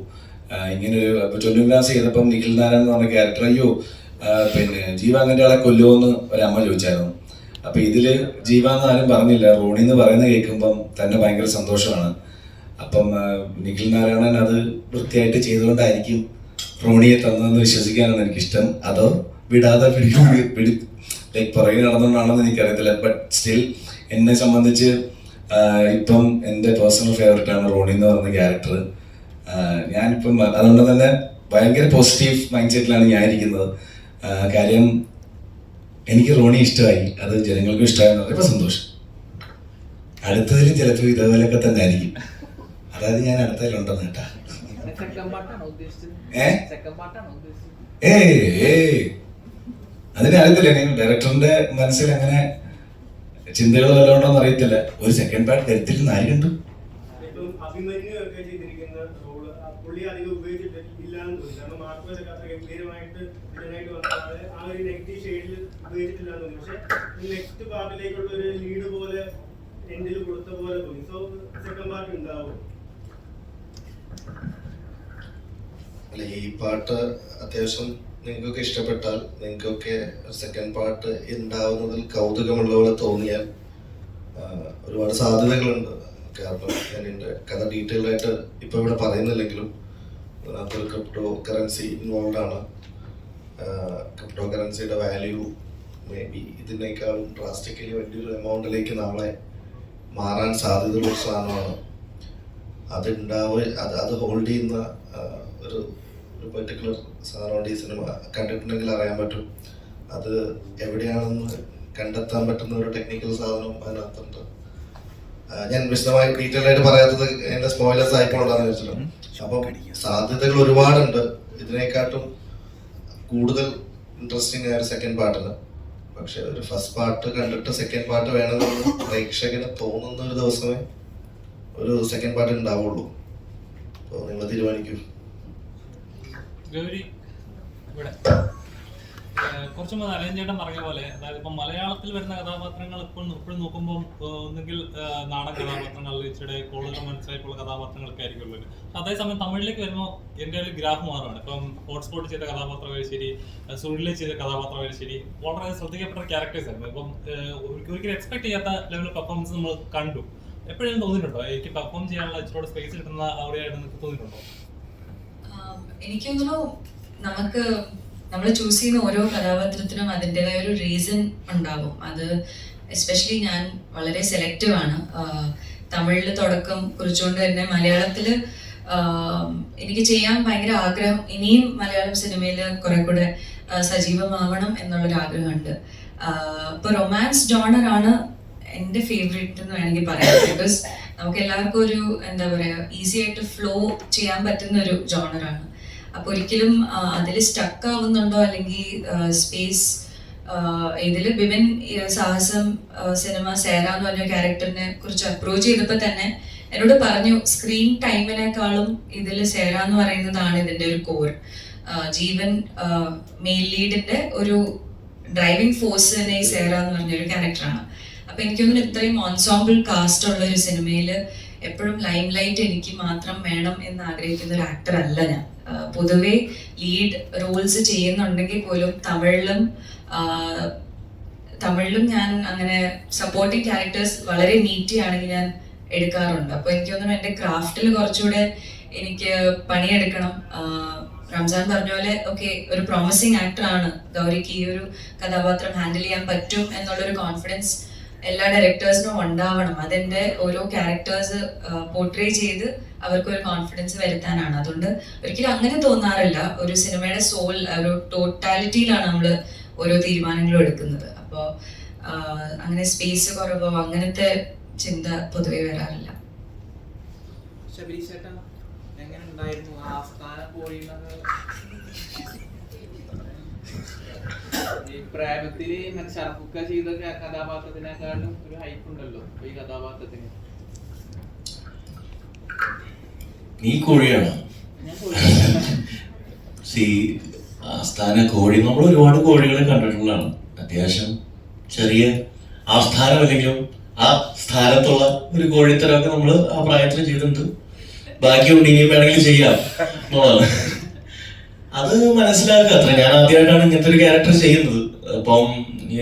ഇങ്ങനൊരു 21 ഗ്രാംസ് ചെയ്തപ്പം നിഖിൽ നാരായണൻ എന്ന് പറഞ്ഞ ക്യാരക്ടർ അയ്യോ പിന്നെ ജീവ അങ്ങനത്തെ ആളെ കൊല്ലുമെന്ന് ഒരമ്മ ചോദിച്ചായിരുന്നു. അപ്പൊ ഇതില് ജീവ എന്ന് ആരും പറഞ്ഞില്ല, റോണി എന്ന് പറയുന്നത് കേൾക്കുമ്പം തന്നെ ഭയങ്കര സന്തോഷമാണ്. അപ്പം നിഖിൽ നാരായണൻ അത് വൃത്തിയായിട്ട് ചെയ്തുകൊണ്ടായിരിക്കും റോണിയെ തന്നതെന്ന് വിശ്വസിക്കാനാണ് എനിക്കിഷ്ടം. അതോ വിടാതെ ലൈക്ക് പുറകെ നടന്നുകൊണ്ടാണെന്ന് എനിക്കറിയത്തില്ല. ബട്ട് സ്റ്റിൽ എന്നെ സംബന്ധിച്ച് ഇപ്പം എൻ്റെ പേഴ്സണൽ ഫേവറേറ്റ് ആണ് റോണി എന്ന് പറയുന്ന ക്യാരക്ടർ. ഞാനിപ്പം അതുകൊണ്ട് തന്നെ ഭയങ്കര പോസിറ്റീവ് മൈൻഡ് സെറ്റിലാണ് ഞാൻ ഇരിക്കുന്നത്. കാര്യം എനിക്ക് റോണി ഇഷ്ടമായി, അത് ജനങ്ങൾക്കും ഇഷ്ടമായെന്ന് പറയുമ്പോൾ സന്തോഷം. അടുത്തതിലും ചിലപ്പോൾ ഇതേപോലെയൊക്കെ തന്നെ ആയിരിക്കും. അതായത് ഞാൻ അടുത്തതിലുണ്ടെന്ന് കേട്ടാ. അതിനറിയത്തില്ല, ഡയറക്ടറിന്റെ മനസ്സിൽ അങ്ങനെ ചിന്തകൾ വല്ലതുകൊണ്ടോന്ന് അറിയത്തില്ല. ഒരു സെക്കൻഡ് പാർട്ട് കരുത്തിരുന്ന് ആര് കണ്ടു? അല്ല, ഈ പാട്ട് അത്യാവശ്യം നിങ്ങൾക്കൊക്കെ ഇഷ്ടപ്പെട്ടാൽ, നിങ്ങൾക്കൊക്കെ സെക്കൻഡ് പാർട്ട് ഉണ്ടാവുന്നതിൽ കൗതുകമുള്ള പോലെ തോന്നിയാൽ ഒരുപാട് സാധ്യതകളുണ്ട്. കാരണം ഞാൻ എൻ്റെ കഥ ഡീറ്റെയിൽ ആയിട്ട് ഇപ്പോൾ ഇവിടെ പറയുന്നില്ലെങ്കിലും അതിനകത്തൊരു ക്രിപ്റ്റോ കറൻസി ഇൻവോൾവ് ആണ്. ക്രിപ്റ്റോ കറൻസിയുടെ വാല്യൂ മേ ബി ഇതിനേക്കാളും ഡ്രാസ്റ്റിക്കലി വലിയൊരു എമൗണ്ടിലേക്ക് നാളെ മാറാൻ സാധ്യതയുള്ള സാധനമാണ്. അത് ഹോൾഡ് ചെയ്യുന്ന ഒരു പെർട്ടിക്കുലർ സാധനമുണ്ട്. ഈ സിനിമ കണ്ടിട്ടുണ്ടെങ്കിൽ അറിയാൻ പറ്റും. അത് എവിടെയാണെന്ന് കണ്ടെത്താൻ പറ്റുന്ന ഒരു ടെക്നിക്കൽ സാധനം അതിനകത്തുണ്ട്. ഞാൻ വിശദമായി ഡീറ്റെയിൽ ആയിട്ട് പറയാത്തത് എൻ്റെ സ്പോയിലേഴ്സ് ആയിപ്പോണ്ടാന്ന് വെച്ചിട്ടുണ്ട്. അപ്പം സാധ്യതകൾ ഒരുപാടുണ്ട്. ഇതിനെക്കാട്ടും കൂടുതൽ ഇൻട്രസ്റ്റിംഗ് ആയ ഒരു സെക്കൻഡ് പാർട്ടിന് പക്ഷെ ഒരു ഫസ്റ്റ് പാർട്ട് കണ്ടിട്ട് സെക്കൻഡ് പാർട്ട് വേണമെന്ന് പ്രേക്ഷകന് തോന്നുന്ന ഒരു ദിവസമേ ഒരു സെക്കൻഡ് പാർട്ട് ഉണ്ടാവുള്ളൂ. അപ്പോൾ നിങ്ങൾ തീരുമാനിക്കൂ. ഗൗരി ഇവിടെ കുറച്ച് മുമ്പ് അലൻ ചേട്ടൻ പറഞ്ഞ പോലെ, അതായത് ഇപ്പം മലയാളത്തിൽ വരുന്ന കഥാപാത്രങ്ങൾ ഇപ്പോഴും നോക്കുമ്പോൾ ഒന്നുകിൽ നാടൻ കഥാപാത്രങ്ങൾ, ഇച്ചിരി കൂടുതൽ മനസ്സിലായിട്ടുള്ള കഥാപാത്രങ്ങളൊക്കെ ആയിരിക്കുള്ളൂ. അതേസമയം തമിഴിലേക്ക് വരുമ്പോൾ എൻ്റെ ഒരു ഗ്രാഫ് മാറുകയാണ്. ഇപ്പം ഹോട്ട്സ്പോട്ട് ചെയ്ത കഥാപാത്രമായാലും ശരി, സുഴിലെ ചെയ്ത കഥാപാത്രമായാലും ശരി, വളരെ ശ്രദ്ധിക്കപ്പെട്ട ക്യാരക്ടേഴ്സ് ആയിരുന്നു. ഇപ്പം ഒരിക്കലും എക്സ്പെക്ട് ചെയ്യാത്ത ലെവലിൽ പെർഫോമൻസ് നമ്മൾ കണ്ടു. എപ്പോഴും തോന്നിയിട്ടുണ്ടോ എനിക്ക് പെർഫോം ചെയ്യാനുള്ള ഇച്ചിരി സ്പേസ് കിട്ടുന്ന അവിടെയായിട്ട് നിങ്ങൾക്ക് തോന്നിയിട്ടുണ്ടോ? എനിക്ക് തോന്നുന്നു നമ്മൾ ചൂസ് ചെയ്യുന്ന ഓരോ കഥാപാത്രത്തിനും അതിൻ്റെതായ ഒരു റീസൺ ഉണ്ടാകും. അത് എസ്പെഷ്യലി ഞാൻ വളരെ സെലക്റ്റീവ് ആണ്. തമിഴിൽ തുടക്കം കുറിച്ചുകൊണ്ട് തന്നെ മലയാളത്തിൽ എനിക്ക് ചെയ്യാൻ ഭയങ്കര ആഗ്രഹം, ഇനിയും മലയാളം സിനിമയിൽ കുറെ കൂടെ സജീവമാവണം എന്നുള്ളൊരു ആഗ്രഹമുണ്ട്. ഇപ്പോൾ റൊമാൻസ് ജോണറാണ് എൻ്റെ ഫേവറേറ്റ് എന്ന് വേണമെങ്കിൽ പറയാം. ബിക്കോസ് നമുക്ക് എല്ലാവർക്കും ഒരു എന്താ പറയുക ഈസി ആയിട്ട് ഫ്ലോ ചെയ്യാൻ പറ്റുന്ന ഒരു ജോണറാണ്. അപ്പോൾ ഒരിക്കലും അതിൽ സ്റ്റക്ക് ആവുന്നുണ്ടോ അല്ലെങ്കിൽ സ്പേസ് ഇതിൽ ബിബിൻ സാഹസം സിനിമ സേര എന്ന് പറഞ്ഞ ക്യാരക്ടറിനെ കുറിച്ച് അപ്രോച്ച് ചെയ്തപ്പോൾ തന്നെ എന്നോട് പറഞ്ഞു, സ്ക്രീൻ ടൈമിനേക്കാളും ഇതിൽ സേര എന്ന് പറയുന്നതാണ് ഇതിൻ്റെ ഒരു കോർ. ജീവൻ മെയിൽ ലീഡിന്റെ ഒരു ഡ്രൈവിംഗ് ഫോഴ്സ് തന്നെ ഈ സേര എന്ന് പറഞ്ഞൊരു ക്യാരക്ടറാണ്. അപ്പൊ എനിക്കൊന്നും ഇത്രയും ഓൺസോംബിൾ കാസ്റ്റ് ഉള്ള ഒരു സിനിമയിൽ എപ്പോഴും ലൈം ലൈറ്റ് എനിക്ക് മാത്രം വേണം എന്ന് ആഗ്രഹിക്കുന്ന ഒരു ആക്ടർ അല്ല ഞാൻ. പൊതുവെ ലീഡ് റോൾസ് ചെയ്യുന്നുണ്ടെങ്കിൽ പോലും തമിഴിലും ഞാൻ അങ്ങനെ സപ്പോർട്ടിങ് ക്യാരക്ടേഴ്സ് വളരെ മീറ്റി ആണെങ്കിൽ ഞാൻ എടുക്കാറുണ്ട്. അപ്പോൾ എനിക്ക് തോന്നുന്നു എൻ്റെ ക്രാഫ്റ്റിൽ കുറച്ചുകൂടെ എനിക്ക് പണിയെടുക്കണം. റംസാൻ പറഞ്ഞ പോലെ ഓക്കെ, ഒരു പ്രോമിസിങ് ആക്ടർ ആണ് ഗൗരിക്ക്, ഈ ഒരു കഥാപാത്രം ഹാൻഡിൽ ചെയ്യാൻ പറ്റും എന്നുള്ളൊരു കോൺഫിഡൻസ് എല്ലാ ഡയറക്ടേഴ്സിനും ഉണ്ടാവണം. അതെന്റെ ഓരോ ക്യാരക്ടേഴ്സ് പോർട്രേ ചെയ്ത് അവർക്കൊരു കോൺഫിഡൻസ് വരുത്താനാണ്. അതുകൊണ്ട് ഒരിക്കലും അങ്ങനെ തോന്നാറില്ല. ഒരു സിനിമയുടെ സോൾ, ഒരു ടോട്ടാലിറ്റിയിലാണ് നമ്മൾ ഓരോ തീരുമാനങ്ങളും എടുക്കുന്നത്. അപ്പോൾ അങ്ങനെ സ്പേസ് കുറവോ അങ്ങനത്തെ ചിന്ത പൊതുവെ വരാറില്ല. ശബരീഷേട്ടാ എങ്ങനെ ഉണ്ടായിരുന്നു ആ സ്ഥാനം പോയി? ഈ പ്രേമത്തില് ഇങ്ങനെ ഷറഫുക്ക ചെയ്ത കഥാപാത്രത്തിനേക്കാളും ഒരു ഹൈപ്പ് ഉണ്ടല്ലോ ഈ കഥാപാത്രത്തിന്. നീ കോഴിയാണ് ആസ്ഥാന കോഴി. നമ്മൾ ഒരുപാട് കോഴികളെ കണ്ടിട്ടുള്ളതാണ്. അത്യാവശ്യം ചെറിയ ആസ്ഥാനമല്ലെങ്കിലും ആ സ്ഥാനത്തുള്ള ഒരു കോഴിത്തരമൊക്കെ നമ്മൾ ആ പ്രായത്തിൽ ചെയ്തിട്ടുണ്ട്. ബാക്കിയുണ്ട്, ഇനിയും വേണമെങ്കിൽ ചെയ്യാം എന്നുള്ളതാണ്. അത് മനസ്സിലാക്കുക അത്ര. ഞാൻ ആദ്യമായിട്ടാണ് ഇങ്ങനത്തെ ഒരു ക്യാരക്ടർ ചെയ്യുന്നത്. അപ്പം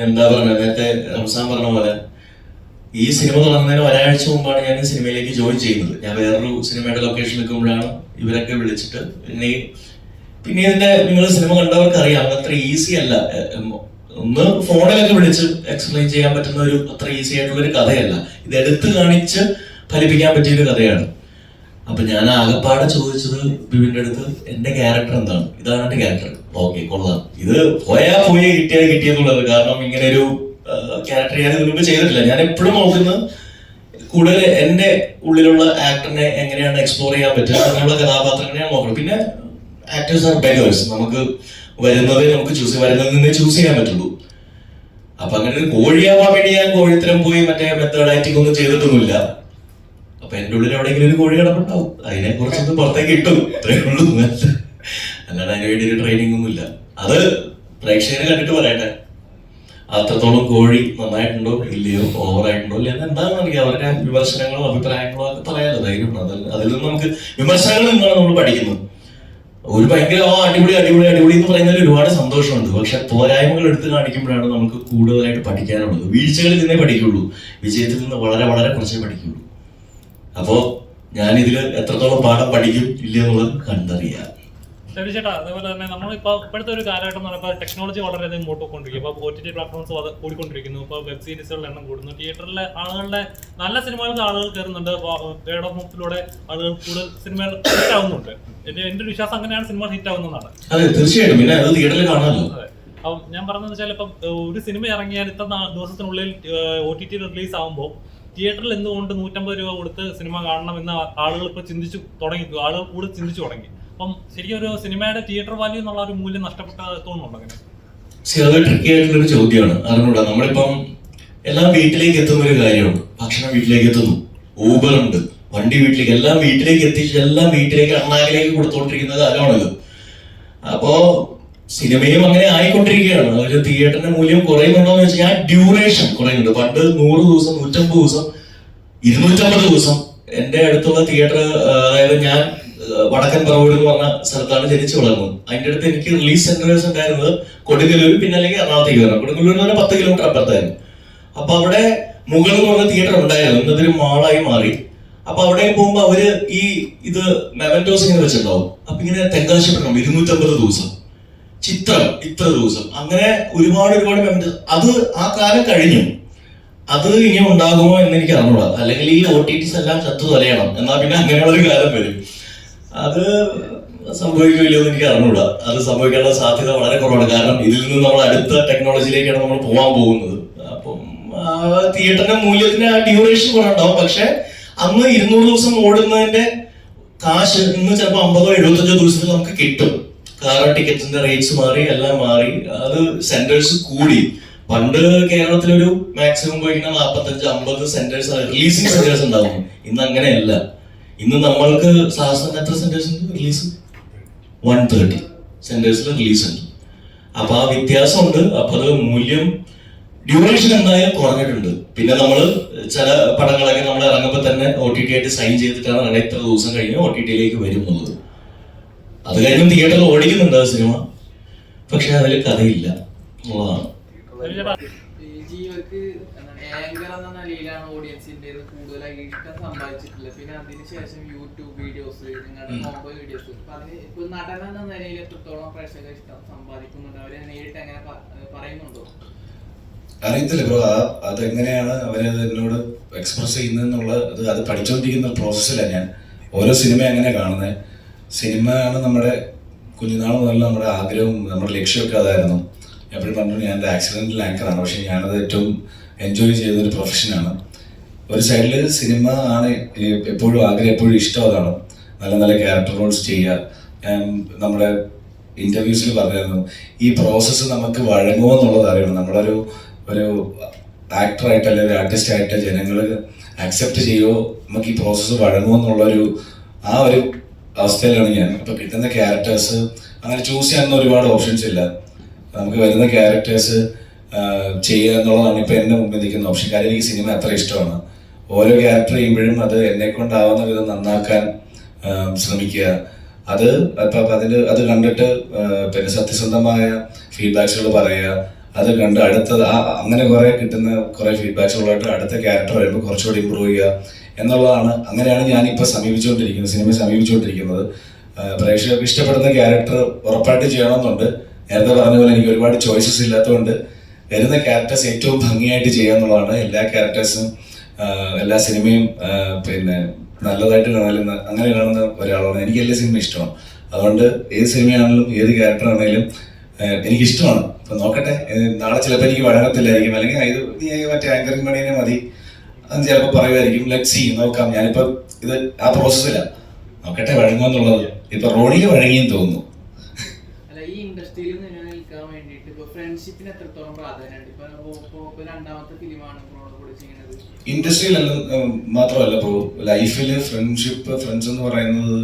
എന്താ പറയുക, നേരത്തെ റംസാൻ പറഞ്ഞ പോലെ ഈ സിനിമ തുടങ്ങുന്നതിന് ഒരാഴ്ച മുമ്പാണ് ഞാൻ ഈ സിനിമയിലേക്ക് ജോയിൻ ചെയ്യുന്നത്. ഞാൻ വേറൊരു സിനിമയുടെ ലൊക്കേഷൻ നിൽക്കുമ്പോഴാണ് ഇവരൊക്കെ വിളിച്ചിട്ട് പിന്നെ ഇതിന്റെ നിങ്ങൾ സിനിമ കണ്ടവർക്ക് അറിയാം, അത്ര ഈസി അല്ല. ഒന്ന് ഫോണിലൊക്കെ വിളിച്ച് എക്സ്പ്ലെയിൻ ചെയ്യാൻ പറ്റുന്ന ഒരു അത്ര ഈസി ആയിട്ടുള്ള ഒരു കഥയല്ല. ഇത് എടുത്ത് കാണിച്ച് ഫലിപ്പിക്കാൻ പറ്റിയൊരു കഥയാണ്. അപ്പൊ ഞാൻ ആകെപ്പാടെ ചോദിച്ചത് ബിബിന്റെ അടുത്ത്, എന്റെ ക്യാരക്ടർ എന്താണ്? ഇതാണ് എന്റെ ക്യാരക്ടർ. ഓക്കെ, കൊള്ളാം, ഇത് പോയി കിട്ടിയെന്നുള്ളത്. കാരണം ഇങ്ങനെ ഒരു ക്യാരക്ടർ ഞാൻ ഇതിനു മുമ്പ് ചെയ്തിട്ടില്ല. ഞാൻ എപ്പോഴും നോക്കുന്നത് കൂടുതൽ എന്റെ ഉള്ളിലുള്ള ആക്ടറിനെ എങ്ങനെയാണ് എക്സ്പ്ലോർ ചെയ്യാൻ പറ്റുക അങ്ങനെയുള്ള കഥാപാത്രങ്ങളെയാണ് നോക്കണം. പിന്നെ ആക്ടേഴ്സ് ആർ ബെഗേഴ്സ്. നമുക്ക് വരുന്നതേ നമുക്ക് വരുന്നതിൽ നിന്നേ ചൂസ് ചെയ്യാൻ പറ്റുള്ളൂ. അപ്പൊ അങ്ങനെ ഒരു കോഴിയാവാൻ വേണ്ടി ഞാൻ കോഴിത്തരം പോയി മറ്റേ മെത്തേഡ് ആക്ടിംഗ് ഒന്നും ചെയ്തിട്ടൊന്നുമില്ല. അപ്പൊ എന്റെ ഉള്ളിൽ എവിടെയെങ്കിലും ഒരു കോഴി കിടപ്പുണ്ടാവും, അതിനെ കുറിച്ചൊന്നും പുറത്തേക്ക് ഇട്ടു, അത്രേ ഉള്ളൂ. അല്ലാതെ അതിന് വേണ്ടി ഒരു ട്രെയിനിങ് ഒന്നുമില്ല. അത് പ്രേക്ഷകരെ കണ്ടിട്ട് പറയട്ടെ, അത്രത്തോളം കോഴി നന്നായിട്ടുണ്ടോ ഇല്ലയോ, ഓവറായിട്ടുണ്ടോ ഇല്ല, എന്താണെന്ന് അറിയാം. അവരുടെ വിമർശനങ്ങളും അഭിപ്രായങ്ങളും ഒക്കെ പറയാമല്ലോ, ധൈര്യമുണ്ട്. അതിൽ നിന്ന് നമുക്ക് വിമർശനങ്ങളിൽ നിന്നാണ് നമ്മൾ പഠിക്കുന്നത്. ഒരു ഭയങ്കര അടിപൊളി അടിപൊളി അടിപൊളി എന്ന് പറയുന്നതിൽ ഒരുപാട് സന്തോഷമുണ്ട്. പക്ഷെ പോരായ്മകൾ എടുത്ത് കാണിക്കുമ്പോഴാണ് നമുക്ക് കൂടുതലായിട്ട് പഠിക്കാനുള്ളത്. വീഴ്ചകളിൽ നിന്നേ പഠിക്കുള്ളൂ, വിജയത്തിൽ നിന്ന് വളരെ വളരെ കുറച്ചേ പഠിക്കുള്ളൂ. അപ്പോ ഞാൻ ഇതിൽ എത്രത്തോളം പാഠം പഠിക്കും ഇല്ല എന്നുള്ളത് കണ്ടറിയാം. ചേട്ടാ, അതേപോലെ തന്നെ നമ്മളിപ്പോൾ ഇപ്പോഴത്തെ ഒരു കാലഘട്ടം എന്ന് പറയുമ്പോൾ ടെക്നോളജി വളരെയധികം മുമ്പോട്ട് പോയിക്കൊണ്ടിരിക്കും. ഇപ്പോൾ OTT പ്ലാറ്റ്ഫോംസ് കൂടിക്കൊണ്ടിരിക്കുന്നു. ഇപ്പോൾ വെബ് സീരീസുകളുടെ എണ്ണം കൂടുന്നു. തിയേറ്ററിലെ ആളുകളുടെ നല്ല സിനിമകൾക്ക് ആളുകൾ കയറുന്നുണ്ട്. വേർഡ് ഓഫ് മൗത്തിലൂടെ ആളുകൾ കൂടുതൽ സിനിമകൾ ഹിറ്റ് ആവുന്നുണ്ട്. എൻ്റെ ഒരു വിശ്വാസം അങ്ങനെയാണ് സിനിമ ഹിറ്റ് ആവുന്നതാണ്. അതെ, തീർച്ചയായിട്ടും. പിന്നെ അത് തിയേറ്ററിൽ കാണാമല്ലോ. അപ്പം ഞാൻ പറഞ്ഞതെന്ന് വെച്ചാൽ, ഇപ്പം ഒരു സിനിമ ഇറങ്ങിയാൽ ഇത്ര ദിവസത്തിനുള്ളിൽ OTT റിലീസ് ആകുമ്പോൾ തിയേറ്ററിൽ എന്തുകൊണ്ട് 150 രൂപ കൊടുത്ത് സിനിമ കാണണമെന്ന് ആളുകൾ ഇപ്പോൾ ചിന്തിച്ചു തുടങ്ങി. ആളുകൾ കൂടുതൽ ചിന്തിച്ചു തുടങ്ങി. അപ്പം ശരിക്കും ഒരു സിനിമയുടെ തിയേറ്റർ വാല്യൂ എന്നുള്ള ഒരു മൂല്യം നഷ്ടപ്പെട്ട തോന്നുന്നുണ്ടോ? അങ്ങനെ അത് ട്രിക്കി ആയിട്ടുള്ളൊരു ചോദ്യമാണ്. അറിഞ്ഞൂടാ, നമ്മളിപ്പം എല്ലാം വീട്ടിലേക്ക് എത്തുന്ന ഒരു കാര്യമാണ്. ഭക്ഷണം വീട്ടിലേക്ക് എത്തുന്നു, ഊബർ ഉണ്ട്, വണ്ടി വീട്ടിലേക്ക്, എല്ലാം വീട്ടിലേക്ക് എത്തിച്ച് എല്ലാം വീട്ടിലേക്ക് അണ്ണാക്കിലേക്ക് കൊടുത്തുകൊണ്ടിരിക്കുന്ന കാലമാണത്. അപ്പോ സിനിമയും അങ്ങനെ ആയിക്കൊണ്ടിരിക്കുകയാണ്. ഒരു തിയേറ്ററിന്റെ മൂല്യം കുറയുന്നുണ്ടോ എന്ന് വെച്ചാൽ ഡ്യൂറേഷൻ കുറയുന്നുണ്ട്. പണ്ട് 100 ദിവസം, 150 ദിവസം, 250 ദിവസം എൻ്റെ അടുത്തുള്ള തിയേറ്റർ, അതായത് ഞാൻ വടക്കൻ പറവൂർ എന്ന് പറഞ്ഞ സ്ഥലത്താണ് ജനിച്ചു വളർന്നത്. അതിൻ്റെ അടുത്ത് എനിക്ക് റിലീസ് സെന്റേഴ്സ് ഉണ്ടായിരുന്നത് കൊടുങ്ങല്ലൂർ, പിന്നെ അല്ലെങ്കിൽ എറണാകുളത്തേക്ക് വരണം. കൊടുങ്ങല്ലൂർ എന്ന് പറഞ്ഞാൽ 10 കിലോമീറ്റർ അപ്പുറത്തായിരുന്നു. അപ്പൊ അവിടെ മുകൾ എന്ന് പറഞ്ഞ തിയേറ്റർ ഉണ്ടായിരുന്നു, ഇന്നതൊരു മാളായി മാറി. അപ്പൊ അവിടെ പോകുമ്പോ അവര് ഇത് മെമന്റോസ് ഇങ്ങനെ വെച്ചിട്ടുണ്ടാവും. അപ്പൊ ഇങ്ങനെ തെങ്കാശപ്പെടണം 250 ദിവസം, ചിത്രം ഇത്ര ദിവസം, അങ്ങനെ ഒരുപാട് മെമന്റോസ്. അത് ആ കാലം കഴിഞ്ഞു. അത് ഇനി ഉണ്ടാകുമോ എന്ന് എനിക്ക് അറിഞ്ഞൂടാ. അല്ലെങ്കിൽ ഈ OTTs എല്ലാം ചത്തു തലയണം, എന്നാൽ പിന്നെ അങ്ങനെയുള്ള ഒരു കാലം വരും. അത് സംഭവിക്കില്ലോ എന്ന് എനിക്ക് അറിഞ്ഞൂടാ. അത് സംഭവിക്കാനുള്ള സാധ്യത വളരെ കുറവാണ്. കാരണം ഇതിൽ നിന്ന് നമ്മൾ അടുത്ത ടെക്നോളജിയിലേക്കാണ് നമ്മൾ പോകാൻ പോകുന്നത്. അപ്പം തിയേറ്ററിന്റെ മൂല്യത്തിന് ആ ഡ്യൂറേഷൻ കുറെ ഉണ്ടാവും. പക്ഷെ അന്ന് 200 ദിവസം ഓടുന്നതിന്റെ കാശ് ഇന്ന് ചിലപ്പോൾ 50 75 ദിവസത്തിൽ നമുക്ക് കിട്ടും. കാരണം ടിക്കറ്റിന്റെ റേറ്റ്സ് മാറി, എല്ലാം മാറി. അത് സെന്റേഴ്സ് കൂടി. പണ്ട് കേരളത്തിലൊരു മാക്സിമം പോയിക്കുന്ന 45-50 സെന്റേഴ്സ്, റിലീസിംഗ് സെന്റേഴ്സ് ഉണ്ടാവും. ഇന്ന് അങ്ങനെയല്ല. ഇന്ന് നമ്മൾക്ക് സാധാരണ എത്ര സെന്റേഴ്സ് റിലീസ്? 130 സെന്റേഴ്സിൽ റിലീസ് ഉണ്ട്. അപ്പൊ ആ വ്യത്യാസമുണ്ട്. അപ്പൊ അത് മൂല്യം, ഡ്യൂറേഷൻ എന്തായാലും കുറഞ്ഞിട്ടുണ്ട്. പിന്നെ നമ്മൾ ചില പടങ്ങളൊക്കെ നമ്മൾ ഇറങ്ങുമ്പോൾ തന്നെ OTT ആയിട്ട് സൈൻ ചെയ്തിട്ടാണ് ഇത്ര ദിവസം കഴിഞ്ഞ് OTTയിലേക്ക് വരുന്നത്. അത് കഴിഞ്ഞും തിയേറ്ററിൽ ഓടിക്കുന്നുണ്ട് ആ സിനിമ, പക്ഷെ അതിൽ കഥയില്ല എന്നുള്ളതാണ്. ജീവക്ക് ആങ്കർ എന്ന നിലയിലാണ് ഓഡിയൻസിന്റെ കൂടുതലായി ഇഷ്ടം സമ്പാദിച്ചിട്ടുള്ളത്. പിന്നെ അതിനുശേഷം യൂട്യൂബ് വീഡിയോസ്, നിങ്ങളുടെ കോംബോ വീഡിയോസ്, അതിന് ഇപ്പൊ നടൻ എന്ന നിലയിൽ എത്രത്തോളം പ്രേക്ഷക ഇഷ്ടം സമ്പാദിക്കുന്നുണ്ട്? അവരെ നേരിട്ട് എങ്ങനെ പറയുന്നുണ്ടോ? അറിയത്തില്ല ബ്രോ. അതെങ്ങനെയാണ് അവരത് എന്നോട് എക്സ്പ്രസ് ചെയ്യുന്നതെന്നുള്ളത് അത് പഠിച്ചുകൊണ്ടിരിക്കുന്ന പ്രോസസ്സിലാണ് ഞാൻ. ഓരോ സിനിമ എങ്ങനെ കാണുന്നത്. സിനിമയാണ് നമ്മുടെ കുഞ്ഞുനാൾ മുതൽ നമ്മുടെ ആഗ്രഹവും നമ്മുടെ ലക്ഷ്യമൊക്കെ അതായിരുന്നു. എപ്പോഴും പറഞ്ഞു ഞാൻ ഒരു ആക്സിഡന്റൽ ആങ്കറാണ്, പക്ഷെ ഞാനത് ഏറ്റവും എൻജോയ് ചെയ്തൊരു പ്രൊഫഷനാണ്. ഒരു സൈഡിൽ സിനിമ ആണ് എപ്പോഴും ആഗ്രഹം, എപ്പോഴും ഇഷ്ടം അതാണ്. നല്ല നല്ല ക്യാരക്ടർ റോൾസ് ചെയ്യുക. ഞാൻ നമ്മുടെ ഇൻ്റർവ്യൂസിൽ പറഞ്ഞിരുന്നു, ഈ പ്രോസസ്സ് നമുക്ക് വഴങ്ങുമോ എന്നുള്ളത് അറിയണം. നമ്മളൊരു ആക്ടറായിട്ട് അല്ലെങ്കിൽ ഒരു ആർട്ടിസ്റ്റായിട്ട് ജനങ്ങൾ ആക്സെപ്റ്റ് ചെയ്യുമോ, നമുക്ക് ഈ പ്രോസസ്സ് വഴങ്ങുമോ എന്നുള്ളൊരു ആ ഒരു അവസ്ഥയിലാണ് ഞാൻ. ഇപ്പോൾ കിട്ടുന്ന ക്യാരക്ടേഴ്സ് അങ്ങനെ ചൂസ് ചെയ്യാനൊന്നും ഒരുപാട് ഓപ്ഷൻസ് ഇല്ല. നമുക്ക് വരുന്ന ക്യാരക്ടേഴ്സ് ചെയ്യുക എന്നുള്ളതാണ് ഇപ്പോൾ എൻ്റെ മുമ്പിൽ നിൽക്കുന്ന ഓപ്ഷൻ. കാര്യം എനിക്ക് സിനിമ അത്ര ഇഷ്ടമാണ്. ഓരോ ക്യാരക്ടർ ചെയ്യുമ്പോഴും അത് എന്നെ കൊണ്ടാവുന്ന വിധം നന്നാക്കാൻ ശ്രമിക്കുക. അത് അത് കണ്ടിട്ട് പിന്നെ സത്യസന്ധമായ ഫീഡ്ബാക്സുകൾ പറയുക. അത് കണ്ട് അങ്ങനെ കിട്ടുന്ന കുറേ ഫീഡ്ബാക്സുകളായിട്ട് അടുത്ത ക്യാരക്ടർ വരുമ്പോൾ കുറച്ചുകൂടി ഇമ്പ്രൂവ് ചെയ്യുക എന്നുള്ളതാണ്. അങ്ങനെയാണ് ഞാനിപ്പോൾ സിനിമയെ സമീപിച്ചുകൊണ്ടിരിക്കുന്നത്. പ്രേക്ഷകർക്ക് ഇഷ്ടപ്പെടുന്ന ക്യാരക്ടർ ഉറപ്പായിട്ട് ചെയ്യണമെന്നുണ്ട്. നേരത്തെ പറഞ്ഞ പോലെ എനിക്ക് ഒരുപാട് ചോയ്സസ് ഇല്ലാത്തതുകൊണ്ട് വരുന്ന ക്യാരക്ടേഴ്സ് ഏറ്റവും ഭംഗിയായിട്ട് ചെയ്യുക എന്നുള്ളതാണ്. എല്ലാ ക്യാരക്ടേഴ്സും എല്ലാ സിനിമയും പിന്നെ നല്ലതായിട്ട് കാണാനും അങ്ങനെ കാണുന്ന ഒരാളാണ്. എനിക്ക് എല്ലാ സിനിമയും ഇഷ്ടമാണ്. അതുകൊണ്ട് ഏത് സിനിമയാണെങ്കിലും ഏത് ക്യാരക്ടറാണെങ്കിലും എനിക്കിഷ്ടമാണ്. അപ്പം നോക്കട്ടെ, നാളെ ചിലപ്പോൾ എനിക്ക് വഴങ്ങത്തില്ലായിരിക്കും, അല്ലെങ്കിൽ ഇത് നീ മറ്റേ ആങ്കറിങ് പണീനെ മതി അത് ചിലപ്പോൾ പറയുമായിരിക്കും. ലെറ്റ്സ് സീ, നോക്കാം. ഞാനിപ്പോൾ ഇത് ആ പ്രോസസ്സിലാണ്. നോക്കട്ടെ വഴങ്ങുമെന്നുള്ളത്. ഇപ്പൊ റോണിയിൽ വഴങ്ങിയെന്ന് തോന്നുന്നു. ഈ ഇൻഡസ്ട്രിയിൽ നിലനിൽക്കാൻ വേണ്ടിയിട്ട് ഇപ്പൊ ഫ്രണ്ട്ഷിപ്പിന് എത്രത്തോളം പ്രാധാന്യമുണ്ട്? ഇപ്പൊ രണ്ടാമത്തെ ഫിലിമാണ് കൂടെ ചെയ്യുന്നത്. ഇൻഡസ്ട്രിയിൽ മാത്രമല്ല ബ്രോ, ലൈഫിൽ ഫ്രണ്ട്ഷിപ്പ്, ഫ്രണ്ട്സ് എന്ന് പറയുന്നത്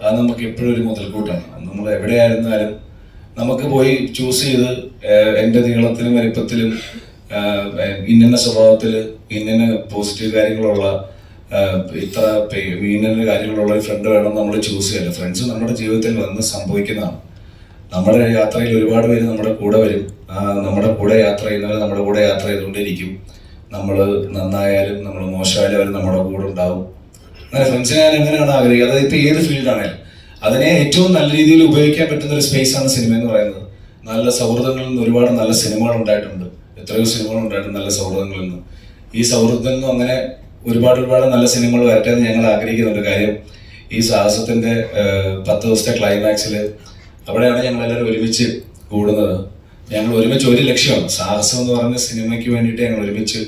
അത് നമുക്ക് എപ്പോഴും ഒരു മുതൽക്കൂട്ടാണ്. നമ്മൾ എവിടെയായിരുന്നാലും നമുക്ക് പോയി ചൂസ് ചെയ്ത് എൻ്റെ നീളത്തിലും വലിപ്പത്തിലും ഇന്ന സ്വഭാവത്തിൽ ഇന്ന പോസിറ്റീവ് കാര്യങ്ങളുള്ള ഇത്ര ഇന്ന കാര്യങ്ങളുള്ള ഒരു ഫ്രണ്ട് വേണം നമ്മൾ ചൂസ് ചെയ്യണം. ഫ്രണ്ട്സ് നമ്മുടെ ജീവിതത്തിൽ വന്ന് സംഭവിക്കുന്നതാണ്. നമ്മുടെ യാത്രയിൽ ഒരുപാട് പേര് നമ്മുടെ കൂടെ വരും. നമ്മുടെ കൂടെ യാത്ര ചെയ്യുന്നവർ നമ്മുടെ കൂടെ യാത്ര ചെയ്തുകൊണ്ടിരിക്കും. നമ്മൾ നന്നായാലും നമ്മൾ മോശമായാലും അവർ നമ്മുടെ കൂടെ ഉണ്ടാവും. അങ്ങനെ ഫ്രണ്ട്സിനെ ഞാൻ എങ്ങനെയാണ് ആഗ്രഹിക്കുക, അതായത് ഇപ്പോൾ ഏത് ഫീൽഡാണേലും അതിനെ ഏറ്റവും നല്ല രീതിയിൽ ഉപയോഗിക്കാൻ പറ്റുന്ന ഒരു സ്പേസാണ് സിനിമ എന്ന് പറയുന്നത്. നല്ല സൗഹൃദങ്ങളിൽ നിന്ന് ഒരുപാട് നല്ല സിനിമകൾ ഉണ്ടായിട്ടുണ്ട്. എത്രയോ സിനിമകൾ ഉണ്ടായിട്ടുണ്ട് നല്ല സൗഹൃദങ്ങളിൽ നിന്ന്. ഈ സൗഹൃദത്തിൽ നിന്നും അങ്ങനെ ഒരുപാട് നല്ല സിനിമകൾ വരട്ടെ എന്ന് ഞങ്ങൾ ആഗ്രഹിക്കുന്നുണ്ട്. കാര്യം ഈ സാഹസത്തിൻ്റെ 10 ദിവസത്തെ ക്ലൈമാക്സിൽ അവിടെയാണ് ഞങ്ങളെല്ലാവരും ഒരുമിച്ച് കൂടുന്നത്. ഞങ്ങൾ ഒരുമിച്ച് ഒരു ലക്ഷ്യമാണ്, സാഹസം എന്ന് പറഞ്ഞ സിനിമയ്ക്ക് വേണ്ടിയിട്ട് ഞങ്ങൾ ഒരുമിച്ച്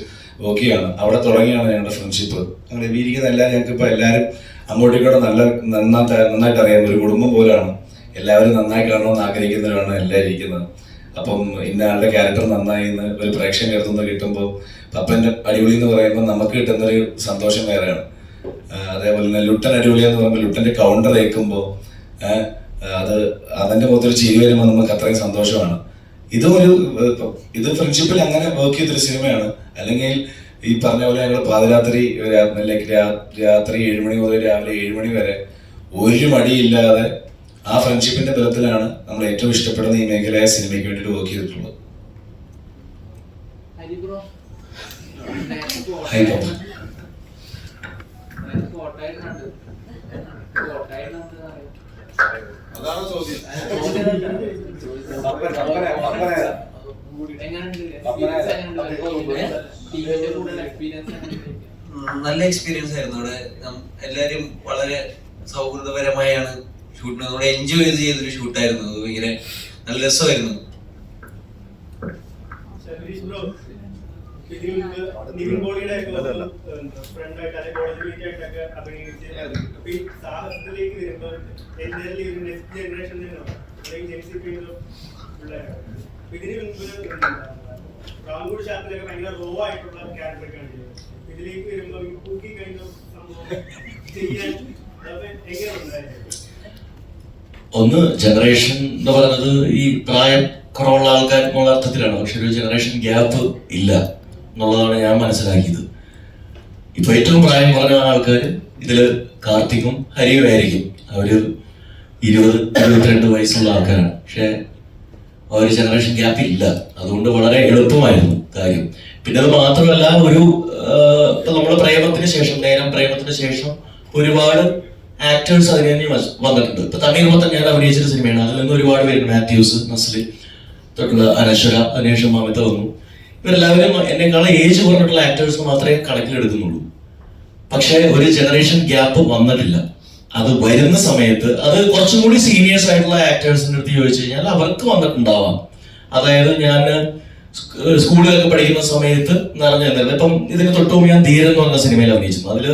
ഓക്കെയാണ്. അവിടെ തുടങ്ങിയാണ് ഞങ്ങളുടെ ഫ്രണ്ട്ഷിപ്പ്. ഞങ്ങൾ എവിയിരിക്കുന്ന ഞങ്ങൾക്ക് ഇപ്പോൾ എല്ലാവരും അങ്ങോട്ടും ഇങ്ങോട്ടും നന്നായിട്ട് അറിയാം. ഒരു കുടുംബം പോലെയാണ്. എല്ലാവരും നന്നായി കാണണമെന്ന് ആഗ്രഹിക്കുന്നവരാണ് എല്ലാവരും ഇരിക്കുന്നത്. അപ്പം ഇന്ന ആളുടെ ക്യാരക്ടർ നന്നായി എന്ന് ഒരു പ്രേക്ഷകന്റെ അടുത്തുനിന്ന് കിട്ടുമ്പോൾ പപ്പന്റെ അടിപൊളി എന്ന് പറയുമ്പോൾ നമുക്ക് കിട്ടുന്നൊരു സന്തോഷം വേറെയാണ്. അതേപോലെ തന്നെ ലുട്ടൻ അടിപൊളി എന്ന് പറയുമ്പോൾ ലുട്ടന്റെ കൗണ്ടർ കേൾക്കുമ്പോൾ അത് അതിന്റെ മുഖത്തൊരു ചിരി വരുമ്പോൾ നമുക്ക് അത്രയും സന്തോഷമാണ്. ഇത് ഫ്രണ്ട്ഷിപ്പിൽ അങ്ങനെ വർക്ക് ചെയ്തൊരു സിനിമയാണ്. അല്ലെങ്കിൽ ഈ പറഞ്ഞ പോലെ ഞങ്ങൾ പാതിരാത്രി രാത്രി 7 മണി മുതൽ രാവിലെ 7 മണി വരെ ഒരു മടിയില്ലാതെ ആ ഫ്രണ്ട്ഷിപ്പിന്റെ ബലത്തിലാണ് നമ്മൾ ഏറ്റവും ഇഷ്ടപ്പെടുന്ന ഈ മേഖലയായ സിനിമയ്ക്ക് വേണ്ടിയിട്ട് വർക്ക് ചെയ്തിട്ടുള്ളത്. നല്ല എക്സ്പീരിയൻസ് ആയിരുന്നു. അവിടെ എല്ലാരും വളരെ സൗഹൃദപരമായാണ് ഷൂട്ടിന് നമ്മുടെ എൻജോയ് ചെയ്തൊരു ഷൂട്ടായിരുന്നു. അത് ഭയങ്കര നല്ല രസമായിരുന്നു. ഒന്ന് ജനറേഷൻ എന്ന് പറയുന്നത് ഈ പ്രായം കുറവുള്ള ആൾക്കാർ എന്നുള്ള അർത്ഥത്തിലാണ്. പക്ഷെ ഒരു ജനറേഷൻ ഗ്യാപ്പ് ഇല്ല എന്നുള്ളതാണ് ഞാൻ മനസ്സിലാക്കിയത്. ഇപ്പൊ ഏറ്റവും പ്രായം കുറഞ്ഞ ആൾക്കാർ ഇതില് കാർത്തിക്കും ഹരിയും ആയിരിക്കും. അവര് 20-22 വയസ്സുള്ള ആൾക്കാരാണ്. പക്ഷെ ആ ഒരു ജനറേഷൻ ഗ്യാപ്പ് ഇല്ല. അതുകൊണ്ട് വളരെ എളുപ്പമായിരുന്നു കാര്യം. പിന്നെ അത് മാത്രമല്ല, നമ്മുടെ പ്രേമത്തിന് ശേഷം പ്രേമത്തിന് ശേഷം ഒരുപാട് ആക്ടേഴ്സ് അതിന് തന്നെ വന്നിട്ടുണ്ട്. ഇപ്പൊ തണ്ണീർമത്തൻ ഞാൻ അഭിനയിച്ചൊരു സിനിമയാണ്. അതിൽ നിന്ന് ഒരുപാട് പേര്, മാത്യൂസ്, നസ്ലി തൊട്ടുള്ള അനശ്വര, അതിനുശേഷം മമിത വന്നു. ഇവരെല്ലാവരും എന്നെക്കാളും ഏജ് കുറഞ്ഞിട്ടുള്ള ആക്ടേഴ്സ് മാത്രമേ കണക്കിലെടുക്കുന്നുള്ളൂ. പക്ഷെ ഒരു ജനറേഷൻ ഗ്യാപ്പ് വന്നിട്ടില്ല. അത് വരുന്ന സമയത്ത് അത് കുറച്ചും കൂടി സീനിയേഴ്സ് ആയിട്ടുള്ള ആക്ടേഴ്സിന്റെ അടുത്ത് ചോദിച്ചു കഴിഞ്ഞാൽ അവർക്ക് വന്നിട്ടുണ്ടാവാം. അതായത് ഞാൻ സ്കൂളിലൊക്കെ പഠിക്കുന്ന സമയത്ത് നിറഞ്ഞു തന്നിരുന്നത്. ഇപ്പം ഇതിന് തൊട്ടും ഞാൻ ധീരൻ എന്ന് പറഞ്ഞ സിനിമയിൽ അഭിനയിച്ചിരുന്നു. അതില്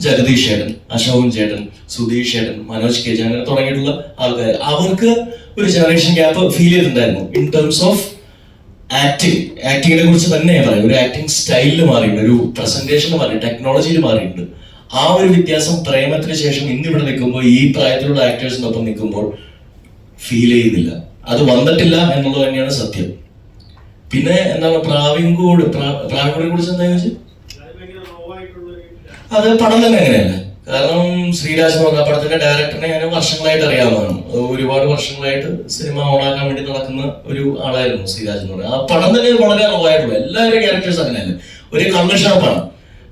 ജഗദീഷ് ചേട്ടൻ, അശോകൻ ചേട്ടൻ, സുധീഷ് ചേട്ടൻ, മനോജ് കെ ജെ അങ്ങനെ തുടങ്ങിയിട്ടുള്ള ആൾക്കാർ, അവർക്ക് ഒരു ജനറേഷൻ ഗ്യാപ്പ് ഫീൽ ചെയ്തിട്ടുണ്ടായിരുന്നു. ഇൻ ടേംസ് ഓഫ് ആക്ടിങ്ങിനെ കുറിച്ച് തന്നെ പറയാം. ഒരു ആക്ടിങ് സ്റ്റൈലിൽ മാറിയിട്ടുണ്ട്, ഒരു പ്രസന്റേഷനിൽ മാറി, ടെക്നോളജിയിൽ മാറിയിട്ടുണ്ട്. ആ ഒരു വ്യത്യാസം പ്രേമത്തിന് ശേഷം ഇന്നിവിടെ നിൽക്കുമ്പോൾ ഈ പ്രായത്തിലുള്ള ആക്ടേഴ്സിനൊപ്പം നിൽക്കുമ്പോൾ ഫീൽ ചെയ്യുന്നില്ല. അത് വന്നിട്ടില്ല എന്നുള്ളത് തന്നെയാണ് സത്യം. പിന്നെ എന്താണ് പ്രാവിൻകൂടിനെ കുറിച്ച് എന്താ ചോദിച്ചത്? അത് പടം തന്നെ അങ്ങനെയല്ല. കാരണം ശ്രീരാജ് എന്ന് പറഞ്ഞ പടത്തിന്റെ ഡയറക്ടറിനെ ഞാൻ വർഷങ്ങളായിട്ട് അറിയാവുന്നതാണ്. ഒരുപാട് വർഷങ്ങളായിട്ട് സിനിമ ഓണാക്കാൻ വേണ്ടി നടക്കുന്ന ഒരു ആളായിരുന്നു ശ്രീരാജ് എന്ന് പറയുന്നത്. ആ പടം തന്നെ വളരെ റോ ആയിട്ടുള്ള എല്ലാവരുടെ ക്യാരക്ടേഴ്സ് അങ്ങനെയല്ല. ഒരു കള്ള് ഷാപ്പാണ്,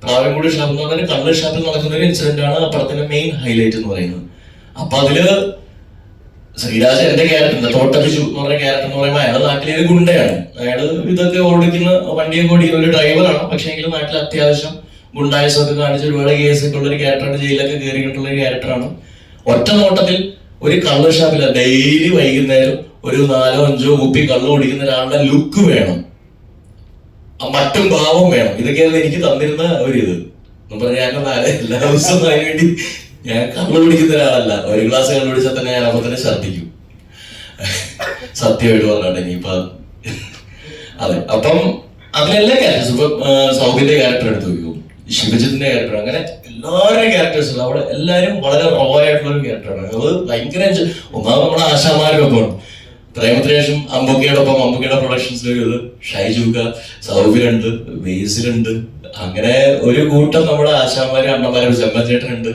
പ്രാവിൻകൂടി ഷാപ്പ് എന്ന് പറഞ്ഞാൽ കള്ള് ഷാപ്പിൽ നടക്കുന്ന ഒരു ഇൻസിഡന്റ് ആണ് ആ പടത്തിന്റെ മെയിൻ ഹൈലൈറ്റ് എന്ന് പറയുന്നത്. അപ്പൊ അതില് ശ്രീരാജ് എന്റെ ക്യാരക്ടർ തോട്ടപ്പിച്ചു എന്ന് പറഞ്ഞ ക്യാരക്ടർ എന്ന് പറയുമ്പോൾ അയാൾ നാട്ടിലെ ഒരു ഗുണ്ടയാണ്. അയാൾ ഇതൊക്കെ ഓടിക്കുന്ന വണ്ടിയൊക്കെ ഓടിക്കുന്ന ഒരു ഡ്രൈവറാണ്. പക്ഷെ എങ്കിലും നാട്ടിൽ അത്യാവശ്യം ഗുണ്ടായസമൊക്കെ കാണിച്ച് ഒരുപാട് കേസൊക്കെ ഉള്ള ഒരു ക്യാരക്ടറാണ്. ജയിലൊക്കെ കയറിയിട്ടുള്ള ഒരു ക്യാരക്ടറാണ്. ഒറ്റ നോട്ടത്തിൽ ഒരു കള്ള് ഷാപ്പില്ല, ഡെയിലി വൈകുന്നേരം ഒരു 4-5 കുപ്പി കള്ള് കുടിക്കുന്ന ഒരാളുടെ ലുക്ക് വേണം, മറ്റും ഭാവം വേണം. ഇതൊക്കെയാണ് എനിക്ക് തന്നിരുന്ന ഒരിത് എന്ന് പറഞ്ഞാൽ ഞാൻ എല്ലാ ദിവസവും അതിന് വേണ്ടി ഞാൻ കള്ള് കുടിക്കുന്ന ഒരാളല്ല. ഒരു ഗ്ലാസ് കള്ള് കുടിച്ചാൽ തന്നെ ഞാൻ അപ്പൊ തന്നെ ഛർദ്ദിക്കും, സത്യമായിട്ട് പറഞ്ഞിട്ട്. ഇപ്പൊ അതെ, അപ്പം അതിലെല്ലാ ക്യാരക്ടേഴ്സും ഇപ്പൊ സൗബിന്റെ ക്യാരക്ടർ എടുത്ത് നോക്കും, ശിവജിത്തിന്റെ ക്യാരക്ടർ, അങ്ങനെ എല്ലാവരുടെയും ക്യാരക്ടേഴ്സും അവിടെ എല്ലാവരും വളരെ റോ ആയിട്ടുള്ള ഒരു ക്യാരക്ടറാണ്. അത് ഭയങ്കര ഒന്നാമത് നമ്മുടെ ആശാമാരൊപ്പം പ്രേമത്തിന് ശേഷം അമ്പുക്കയുടെ പ്രൊഡക്ഷൻസിലൊരു ഷൈജൂക്ക, സൗബിനുണ്ട്, ബേസിലുണ്ട്, അങ്ങനെ ഒരു കൂട്ടം നമ്മുടെ ആശാമാര് അണ്ണന്മാരും ചെമ്മച്ചേട്ടനുണ്ട്.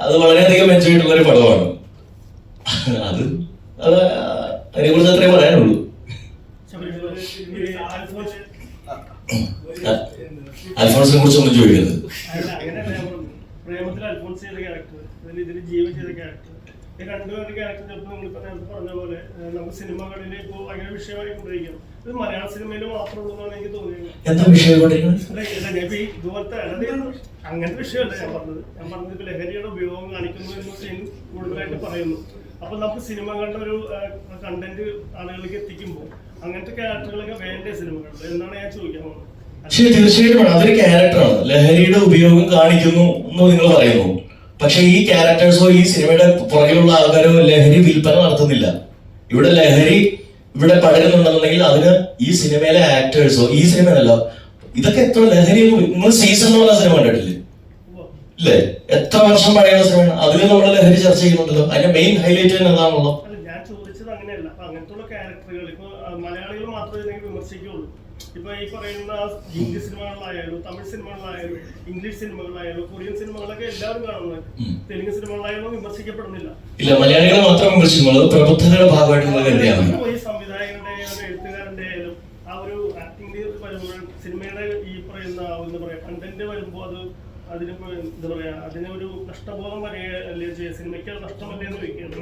അത് വളരെയധികം എൻജോയ് ചെയ്തിട്ടുള്ള ഒരു പടമാണ്. അത് അതിനെക്കുറിച്ച് അത്രേ പറയാനുള്ളൂ. അൽഫോൺസിനെ കുറിച്ച് ഒന്നും ചോദിക്കരുത്. പ്രേമത്തിൽ അൽഫോൺസ് ചെയ്ത ക്യാരക്ടർ, ഇതിന് ജീവൻ ചെയ്ത ക്യാരക്ടർ, രണ്ടുപേരുടെ ക്യാരക്ടർ ചിലപ്പോൾ നമ്മളിപ്പോ നേരത്തെ പറഞ്ഞ പോലെ നമുക്ക് സിനിമകളിൽ ഇപ്പോൾ ഭയങ്കര വിഷയമായി കൊണ്ടിരിക്കും. ഇത് മലയാള സിനിമയിൽ മാത്രമുള്ളതാണ് എനിക്ക് തോന്നിയത്. ഇതുപോലത്തെ അങ്ങനത്തെ വിഷയമല്ല ഞാൻ പറഞ്ഞത് ഇപ്പൊ ലഹരിയുടെ ഉപയോഗം കാണിക്കുന്നു എന്ന് കൂടുതലായിട്ട് പറയുന്നു. അപ്പൊ നമുക്ക് സിനിമകളുടെ ഒരു കണ്ടന്റ് ആളുകളിലേക്ക് എത്തിക്കുമ്പോൾ അങ്ങനത്തെ ക്യാരക്ടറുകളൊക്കെ വേണ്ടേ സിനിമകളിൽ എന്നാണ് ഞാൻ ചോദിക്കാൻ പോകുന്നത്. പക്ഷേ തീർച്ചയായിട്ടും അതൊരു ക്യാരക്ടറാണ്. ലഹരിയുടെ ഉപയോഗം കാണിക്കുന്നു എന്ന് നിങ്ങൾ പറയുന്നു. പക്ഷെ ഈ ക്യാരക്ടേഴ്സോ ഈ സിനിമയുടെ പുറകിലുള്ള ആൾക്കാരോ ലഹരി വിൽപ്പന നടത്തുന്നില്ല. ഇവിടെ ലഹരി ഇവിടെ പടരുന്നുണ്ടെന്നുണ്ടെങ്കിൽ അതിന് ഈ സിനിമയിലെ ആക്ടേഴ്സോ ഈ സിനിമയല്ല ഇതൊക്കെ എത്ര ലഹരി. നിങ്ങൾ സീസൺ എന്ന് പറഞ്ഞ സിനിമ കണ്ടിട്ടില്ലേ? ഇല്ലേ? എത്ര വർഷം പഴയുള്ള സിനിമയാണ്. അതിൽ നമ്മൾ ലഹരി ചർച്ച ചെയ്യുന്നുണ്ടല്ലോ. അതിന്റെ മെയിൻ ഹൈലൈറ്റ് തന്നെ അതാണല്ലോ. ഞാൻ ചോദിച്ചത് അങ്ങനെയല്ല. അപ്പൊ അങ്ങനത്തെ ക്യാരക്ടറുകൾ ഇപ്പൊ മലയാളികൾ മാത്രമേ വിമർശിക്കുള്ളൂ. ഇപ്പൊ ഈ പറയുന്ന ഹിന്ദി സിനിമകളിലായാലും തമിഴ് സിനിമകളിലായാലും ഇംഗ്ലീഷ് സിനിമകളിലായാലും കൊറിയൻ സിനിമകളൊക്കെ എല്ലാവരും കാണുന്നത്. തെലുങ്ക് സിനിമകളായാലും വിമർശിക്കപ്പെടുന്നില്ല. ഇല്ല, മലയാളികൾ മാത്രം വിമർശിക്കുന്നത് പ്രബുദ്ധരുടെ ഭാഗമായിട്ട് നിങ്ങൾ കരുതിയാണ്. ഈ സംവിധായകന്റെ എഴുത്തുകാരന്റെ ആയാലും ആ ഒരു ആക്ടിംഗ് വരുമ്പോൾ സിനിമയുടെ ഈ പറയുന്ന എന്താ പറയാ കണ്ടന്റ് വരുമ്പോൾ അത് അതിന് എന്താ പറയാ അതിനൊരു നഷ്ടബോധം വരെയല്ലേ സിനിമയ്ക്ക് നഷ്ടമല്ലേ എന്ന് ചോദിക്കുകയാണ്.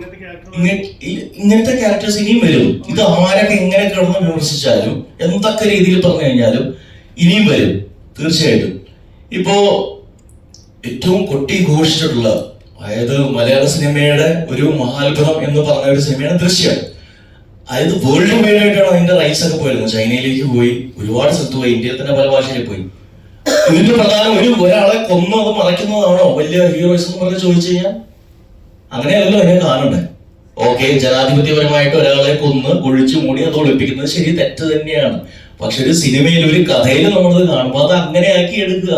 ഇങ്ങനത്തെ ക്യാരക്ടേഴ്സ് ഇനിയും വരും. ഇത് ആരൊക്കെ എങ്ങനെ കിടന്ന് വിമർശിച്ചാലും എന്തൊക്കെ രീതിയിൽ പറഞ്ഞു കഴിഞ്ഞാലും ഇനിയും വരും തീർച്ചയായിട്ടും. ഇപ്പോ ഏറ്റവും കൊട്ടിഘോഷിച്ചിട്ടുള്ള അതായത് മലയാള സിനിമയുടെ ഒരു മഹാത്ഭുതം എന്ന് പറഞ്ഞ ഒരു സിനിമയാണ് ദൃശ്യം. അതായത് വേൾഡ് വൈഡ് ആയിട്ടാണ് അതിന്റെ റൈറ്റ്സ് ഒക്കെ പോയിരുന്നു. ചൈനയിലേക്ക് പോയി, ഒരുപാട് സ്ഥലത്ത് പോയി, ഇന്ത്യയിൽ തന്നെ പല ഭാഷയിൽ പോയി. ഇതിന്റെ പ്രധാനം ഒരാളെ കൊന്നു അത് മറയ്ക്കുന്നതാണോ വലിയ ഹീറോയിസ് എന്ന് പറഞ്ഞ് ചോദിച്ചു കഴിഞ്ഞാൽ അങ്ങനെയല്ലോ അതിനെ കാണണ്ടേ. ഓക്കെ, ജനാധിപത്യപരമായിട്ട് ഒരാളെ കൊന്ന് കുഴിച്ചു മൂടി അത് ഒളിപ്പിക്കുന്നത് ശരി, തെറ്റ് തന്നെയാണ്. പക്ഷെ ഒരു സിനിമയിൽ ഒരു കഥയിൽ നമ്മളത് കാണുമ്പോൾ അത് അങ്ങനെയാക്കി എടുക്കുക.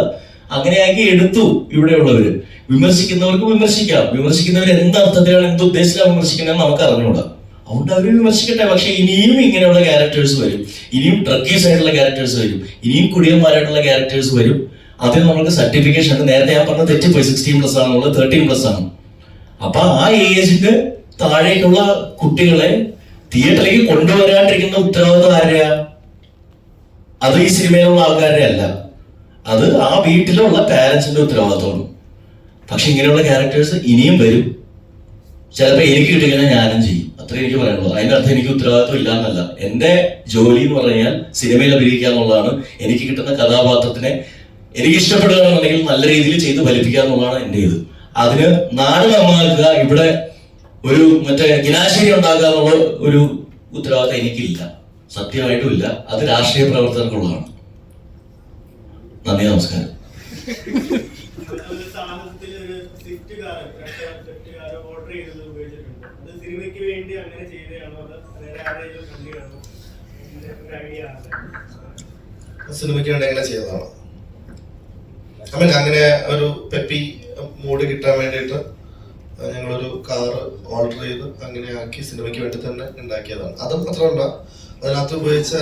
അങ്ങനെയാക്കി എടുത്തു ഇവിടെയുള്ളവര്. വിമർശിക്കുന്നവർക്ക് വിമർശിക്കാം. വിമർശിക്കുന്നവർ എന്തർത്ഥത്തിലാണ് എന്തുദ്ദേശത്തിലാണ് വിമർശിക്കുന്നതെന്ന് നമുക്ക് അറിഞ്ഞുകൂടാ. അതുകൊണ്ട് അവർ വിമർശിക്കട്ടെ. പക്ഷെ ഇനിയും ഇങ്ങനെയുള്ള ക്യാരക്ടേഴ്സ് വരും. ഇനിയും ഡ്രഗീസ് ആയിട്ടുള്ള ക്യാരക്ടേഴ്സ് വരും. ഇനിയും കുടിയന്മാരായിട്ടുള്ള ക്യാരക്ടേഴ്സ് വരും. അതിന് നമുക്ക് സർട്ടിഫിക്കേഷൻ ഉണ്ട്. നേരത്തെ ഞാൻ പറഞ്ഞ തെറ്റിപ്പോയി. 16+ ആണെന്നുള്ളത് 13+ ആണ്. അപ്പൊ ആ ഏജിന് താഴേക്കുള്ള കുട്ടികളെ തിയേറ്ററിലേക്ക് കൊണ്ടുവരാണ്ടിരിക്കുന്ന ഉത്തരവാദിത്വം ആരെയാ? അത് ഈ സിനിമയിലുള്ള ആൾക്കാരുടെ അല്ല, അത് ആ വീട്ടിലുള്ള പാരന്റ്സിന്റെ ഉത്തരവാദിത്വമാണ്. പക്ഷെ ഇങ്ങനെയുള്ള ക്യാരക്ടേഴ്സ് ഇനിയും വരും. ചിലപ്പോൾ എനിക്ക് കിട്ടിക്കഴിഞ്ഞാൽ ഞാനും ചെയ്യും. അത്രേ എനിക്ക് പറയാനുള്ളൂ. അതിന്റെ അർത്ഥം എനിക്ക് ഉത്തരവാദിത്വം ഇല്ല എന്നല്ല. എന്റെ ജോലി എന്ന് പറഞ്ഞാൽ സിനിമയിൽ അഭിനയിക്കുക എന്നുള്ളതാണ്. എനിക്ക് കിട്ടുന്ന കഥാപാത്രത്തിനെ എനിക്ക് ഇഷ്ടപ്പെടുകയാണെന്നുണ്ടെങ്കിൽ നല്ല രീതിയിൽ ചെയ്ത് ഫലിപ്പിക്കുക എന്നുള്ളതാണ് എന്റെ ഇത്. അതിന് നാട് നന്നാക്കുക, ഇവിടെ ഒരു ഗിനാശേരി ഉണ്ടാക്കുക എന്നുള്ള ഒരു ഉത്തരവാദിത്വം എനിക്കില്ല, സത്യമായിട്ടും ഇല്ല. അത് രാഷ്ട്രീയ പ്രവർത്തകർക്കുള്ളതാണ്. നന്ദി, നമസ്കാരം. സിനിമയ്ക്ക് വേണ്ടി അങ്ങനെ ചെയ്തതാണ്. അങ്ങനെ ഒരു പെപ്പി മൂഡ് കിട്ടാൻ വേണ്ടിയിട്ട് ഞങ്ങളൊരു കാറ് ഓർഡർ ചെയ്ത് അങ്ങനെ ആക്കി സിനിമയ്ക്ക് വേണ്ടി തന്നെ ഉണ്ടാക്കിയതാണ്. അത് മാത്രമല്ല, അതിനകത്ത് ഉപയോഗിച്ച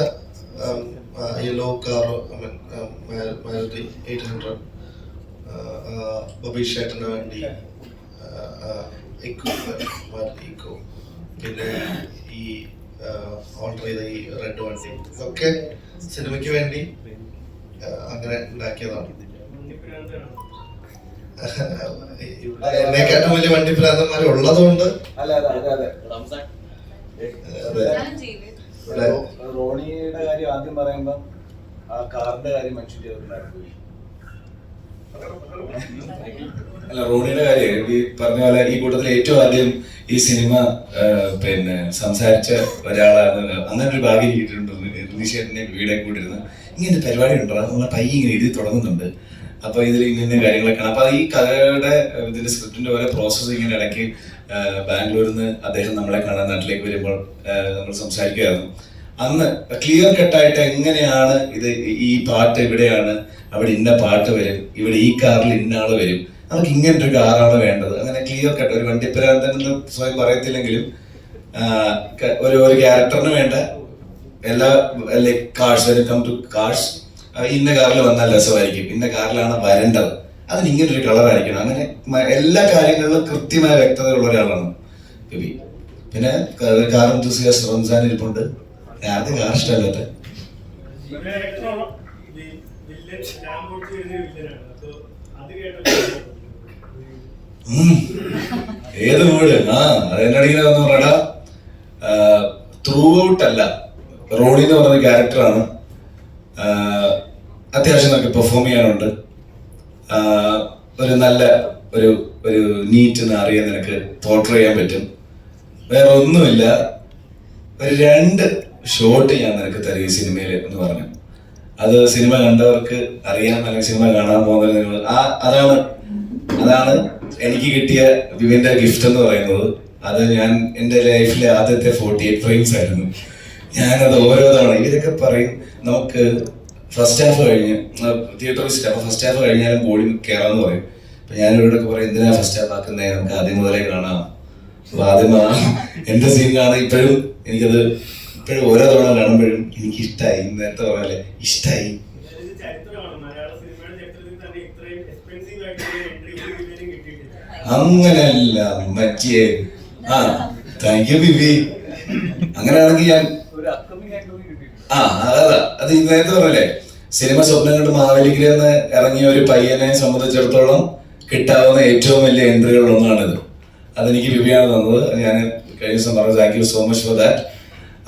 യെല്ലോ കാർ, മാരുതി 800, ബബീഷ് ചേട്ടന് വേണ്ടി ഇക്കോ, പിന്നെ ഈ ഓർഡർ ചെയ്ത ഈ റെഡ് വണ്ടി, ഇതൊക്കെ സിനിമയ്ക്ക് വേണ്ടി അങ്ങനെ ഉണ്ടാക്കിയതാണ്. എന്നെക്കാട്ടും വലിയ വണ്ടി ഭ്രാന്തന്മാർ ഉള്ളത് കൊണ്ട് റോണിയുടെ കാര്യം ആദ്യം പറയുമ്പോ ആ കാറിന്റെ കാര്യം മെൻഷൻ ചെയ്തിട്ടുണ്ടായിരുന്നു. അല്ല, റോണിയുടെ കാര്യം ഈ പറഞ്ഞ പോലെ ഈ കൂട്ടത്തിൽ ഏറ്റവും ആദ്യം ഈ സിനിമ പിന്നെ സംസാരിച്ച ഒരാളാണ്. അങ്ങനെ ഒരു ഭാഗ്യം കിട്ടിയിട്ടുണ്ട്. നിഷേധന്റെ വീടൊക്കെ കൂട്ടിരുന്ന് ഇങ്ങനത്തെ പരിപാടി ഉണ്ടോ, നമ്മളെ പയ്യ ഇങ്ങനെ എഴുതി തുടങ്ങുന്നുണ്ട്, അപ്പൊ ഇതിൽ ഇന്ന കാര്യങ്ങളൊക്കെയാണ്. അപ്പൊ ഈ കഥയുടെ ഇതിന്റെ സ്ക്രിപ്റ്റിന്റെ ഓരോ പ്രോസസ്സിങ്ങിന്റെ ഇടയ്ക്ക് ബാംഗ്ലൂരിൽ നിന്ന് അദ്ദേഹം നമ്മളെ കാണാൻ നാട്ടിലേക്ക് വരുമ്പോൾ നമ്മൾ സംസാരിക്കുകയായിരുന്നു. അന്ന് ക്ലിയർ കട്ടായിട്ട് എങ്ങനെയാണ് ഇത്, ഈ പാട്ട് ഇവിടെയാണ്, അവിടെ ഇന്ന പാട്ട് വരും, ഇവിടെ ഈ കാറിൽ ഇന്ന ആള് വരും, നമുക്ക് ഇങ്ങനത്തെ ഒരു കാറാണ് വേണ്ടത്. അങ്ങനെ ക്ലിയർ കട്ട് ഒരു വണ്ടിപ്പരാന്തൻ എന്ന് സ്വയം പറയത്തില്ലെങ്കിലും ഒരു ക്യാരക്ടറിന് വേണ്ട എല്ലാ like cars, welcome to cars, ഇന്ന കാറിൽ വന്നാൽ രസമായിരിക്കും, ഇന്ന കാറിലാണ് വരേണ്ടത്, അതിന് ഇങ്ങനൊരു കളറായിരിക്കണം. അങ്ങനെ എല്ലാ കാര്യങ്ങളിലും കൃത്യമായ വ്യക്തതയുള്ള ഒരാളാണ് ബിബി. പിന്നെ കാർ എന്തൂസിയാസ്റ്റ് റംസാൻ ഇരിപ്പുണ്ട്. ആദ്യം കാർ ഇഷ്ടമല്ലാത്ത ഏത് മൂഡ് അതെന്നടിങ്ങനെ വന്നു പറയടാ. ത്രൂ ഔട്ട് അല്ല, റോണി എന്ന് പറയുന്ന ക്യാരക്ടറാണ്. അത്യാവശ്യം നമുക്ക് പെർഫോം ചെയ്യാനുണ്ട്. ഒരു നല്ല ഒരു നീറ്റ് എന്ന് അറിയാൻ നിനക്ക് പോർട്രേ ചെയ്യാൻ പറ്റും. വേറെ ഒന്നുമില്ല, ഒരു 2 ഷോട്ട് ഞാൻ നിനക്ക് തരും ഈ സിനിമയിൽ എന്ന് പറഞ്ഞു. അത് സിനിമ കണ്ടവർക്ക് അറിയാം, അല്ലെങ്കിൽ സിനിമ കാണാൻ പോകുന്നവർ അതാണ് എനിക്ക് കിട്ടിയ വിവിന്റെ ഗിഫ്റ്റ് എന്ന് പറയുന്നത്. അത് ഞാൻ എൻ്റെ ലൈഫിലെ ആദ്യത്തെ 48 ഫ്രെയിംസ് ആയിരുന്നു. ഞാനത് ഓരോ തവണ ഇവരൊക്കെ പറയും നമുക്ക് ഫസ്റ്റ് ഹാഫ് കഴിഞ്ഞ് തിയേറ്റർ വിസിറ്റ്, അപ്പോൾ ഫസ്റ്റ് ഹാഫ് കഴിഞ്ഞാലും ബോഡി കയറാമെന്ന് പറയും. അപ്പം ഞാനിവരോടൊക്കെ പറയും എന്തിനാ ഫസ്റ്റ് ഹാഫ് ആക്കുന്നത്, നമുക്ക് ആദ്യം മുതലേ കാണാം. അപ്പോൾ ആദ്യം എൻ്റെ സീൻ കാണാൻ ഇപ്പോഴും എനിക്കത് ഇപ്പോഴും ഓരോ തവണ കാണുമ്പോഴും എനിക്കിഷ്ടമായി. നേരത്തെ പറഞ്ഞാലേ ഇഷ്ടമായി. അങ്ങനെയല്ല മറ്റേ താങ്ക് യു ബിബി. അങ്ങനെയാണെങ്കിൽ ഞാൻ അതാ അത് നേരത്തെ പറഞ്ഞല്ലേ, സിനിമ സ്വപ്നം കണ്ട് മാവേലിക്കരയിൽ നിന്ന് ഇറങ്ങിയ ഒരു പയ്യനെ സംബന്ധിച്ചിടത്തോളം കിട്ടാവുന്ന ഏറ്റവും വലിയ എൻട്രികളിൽ ഒന്നാണിത്. അതെനിക്ക് ബിബിയാണ് തന്നത്. ഞാൻ കഴിഞ്ഞ ദിവസം പറഞ്ഞു thank you so much for that.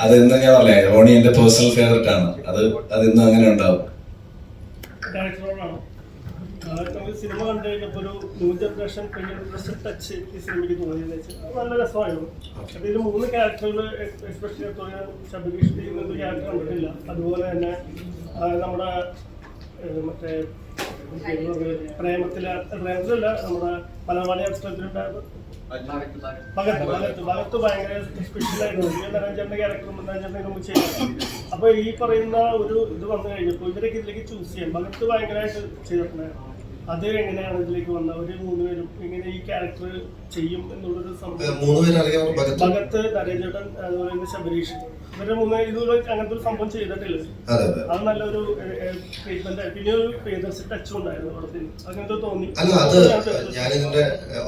അതെന്ന് ഞാൻ പറഞ്ഞേ, റോണി എൻ്റെ പേഴ്സണൽ ഫേവറേറ്റ് ആണ്. അതിന്നും അങ്ങനെ ഉണ്ടാവും. സിനിമ കണ്ടു കഴിഞ്ഞപ്പോൾ ഒരു ന്യൂ ജനറേഷൻ ടച്ച് ഈ സിനിമയ്ക്ക് തോന്നിയെന്ന് വെച്ചാൽ നല്ല രസമായിരുന്നു. അതിൽ 3 ക്യാരക്ടറുകൾ എസ്പെഷ്യലി തോന്നിയ ശബരീഷ് ചെയ്യുന്നൊരു ക്യാരക്ടർ കണ്ടിട്ടില്ല. അതുപോലെ തന്നെ നമ്മുടെ മറ്റേ പ്രേമത്തിലല്ല നമ്മുടെ മലയാളി അക്ഷരത്തിലുണ്ടായത് ഭഗത്ത് ഭയങ്കര സ്പെഷ്യലായിരുന്നു. നരഞ്ജന്റെ ക്യാരക്ടറും നരഞ്ജന്റെ നമുക്ക് ചെയ്യാം. അപ്പൊ ഈ പറയുന്ന ഒരു ഇത് വന്നു കഴിഞ്ഞപ്പോൾ ഇവരൊക്കെ ഇതിലേക്ക് ചൂസ് ചെയ്യാം. ഭഗത്ത് ഭയങ്കരമായിട്ട് ചെയ്തിട്ടുണ്ടായിരുന്നു. അത് എങ്ങനെയാണ് ഇതിലേക്ക് വന്നത്? ഒരു 3 പേരും ഇങ്ങനെ ഈ ക്യാരക്ടർ ചെയ്യും എന്നുള്ളൊരു സംഭവം. ഭഗത്ത്, നരേഞ്ചേട്ടൻ, അതുപോലെ തന്നെ ശബരീഷ്, ഇവരുടെ 3 ഇതുപോലെ അങ്ങനത്തെ ഒരു സംഭവം ചെയ്തിട്ടില്ല. അത് നല്ലൊരു ട്രീറ്റ്മെന്റ്. പിന്നെ ഒരു പ്രിയദർശൻ ടച്ചും ഉണ്ടായിരുന്നു പടത്തിന്. അങ്ങനത്തെ തോന്നി. അല്ല, അത് ഞാനിതിന്റെ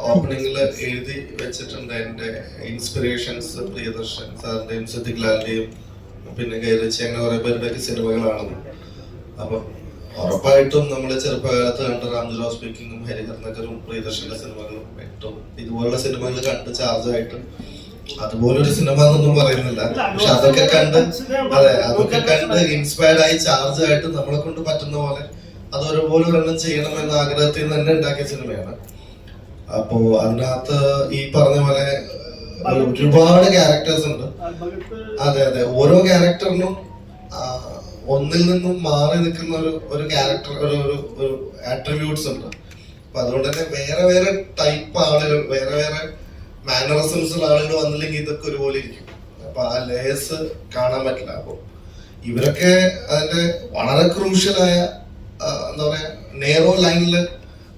ഓപ്പണിംഗിൽ എഴുതി വെച്ചിട്ടുണ്ട്. എന്റെ ഇൻസ്പിറേഷൻസ് പ്രിയദർശൻ സാറിന്റെയും സിദ്ദിഖ് ലാലിന്റെയും പിന്നെ കൈരച്ചി അങ്ങനെ കുറെ പേരുടെയൊക്കെ സിനിമകളാണ്. അപ്പൊ ഉറപ്പായിട്ടും നമ്മള് ചെറുപ്പകാലത്ത് കണ്ട രാംജുറാവ് സ്പീക്കിങ്ങും ഹരിഹർ നഗറും പ്രിയദർശന്റെ സിനിമകളും ഏറ്റവും ഇതുപോലുള്ള സിനിമകൾ കണ്ട് ചാർജ് ആയിട്ട് അതുപോലൊരു സിനിമ എന്നൊന്നും പറയുന്നില്ല, പക്ഷെ അതൊക്കെ കണ്ട് ഇൻസ്പയർഡ് ആയി ചാർജ് ആയിട്ട് നമ്മളെ കൊണ്ട് പറ്റുന്ന പോലെ അത് ഒരുപോലെ ഒരെണ്ണം ചെയ്യണം എന്ന ആഗ്രഹത്തിൽ നിന്ന് തന്നെ ഉണ്ടാക്കിയ സിനിമയാണ്. അപ്പോ അതിനകത്ത് ഈ പറഞ്ഞ പോലെ ഒരുപാട് ക്യാരക്ടേഴ്സ് ഉണ്ട്. അതെ, ഓരോ ക്യാരക്ടറിനും ഒന്നിൽ നിന്നും മാറി നിൽക്കുന്ന ഒരു ക്യാരക്ടർ ഒരു ആട്രിബ്യൂട്ട്സ് ഉണ്ട്. അപ്പൊ അതുകൊണ്ട് തന്നെ വേറെ വേറെ ടൈപ്പ് ആളുകൾ, വേറെ വേറെ മാനറിസംസ് ഉള്ള ആളുകൾ വന്നില്ലെങ്കിൽ ഇതൊക്കെ ഒരുപോലെ ഇരിക്കും. അപ്പൊ ആ ലേയേഴ്സ് കാണാൻ പറ്റില്ല. അപ്പൊ ഇവരൊക്കെ അതിന്റെ വളരെ ക്രൂഷ്യലായ എന്താ പറയാ നേരോ ലൈനിൽ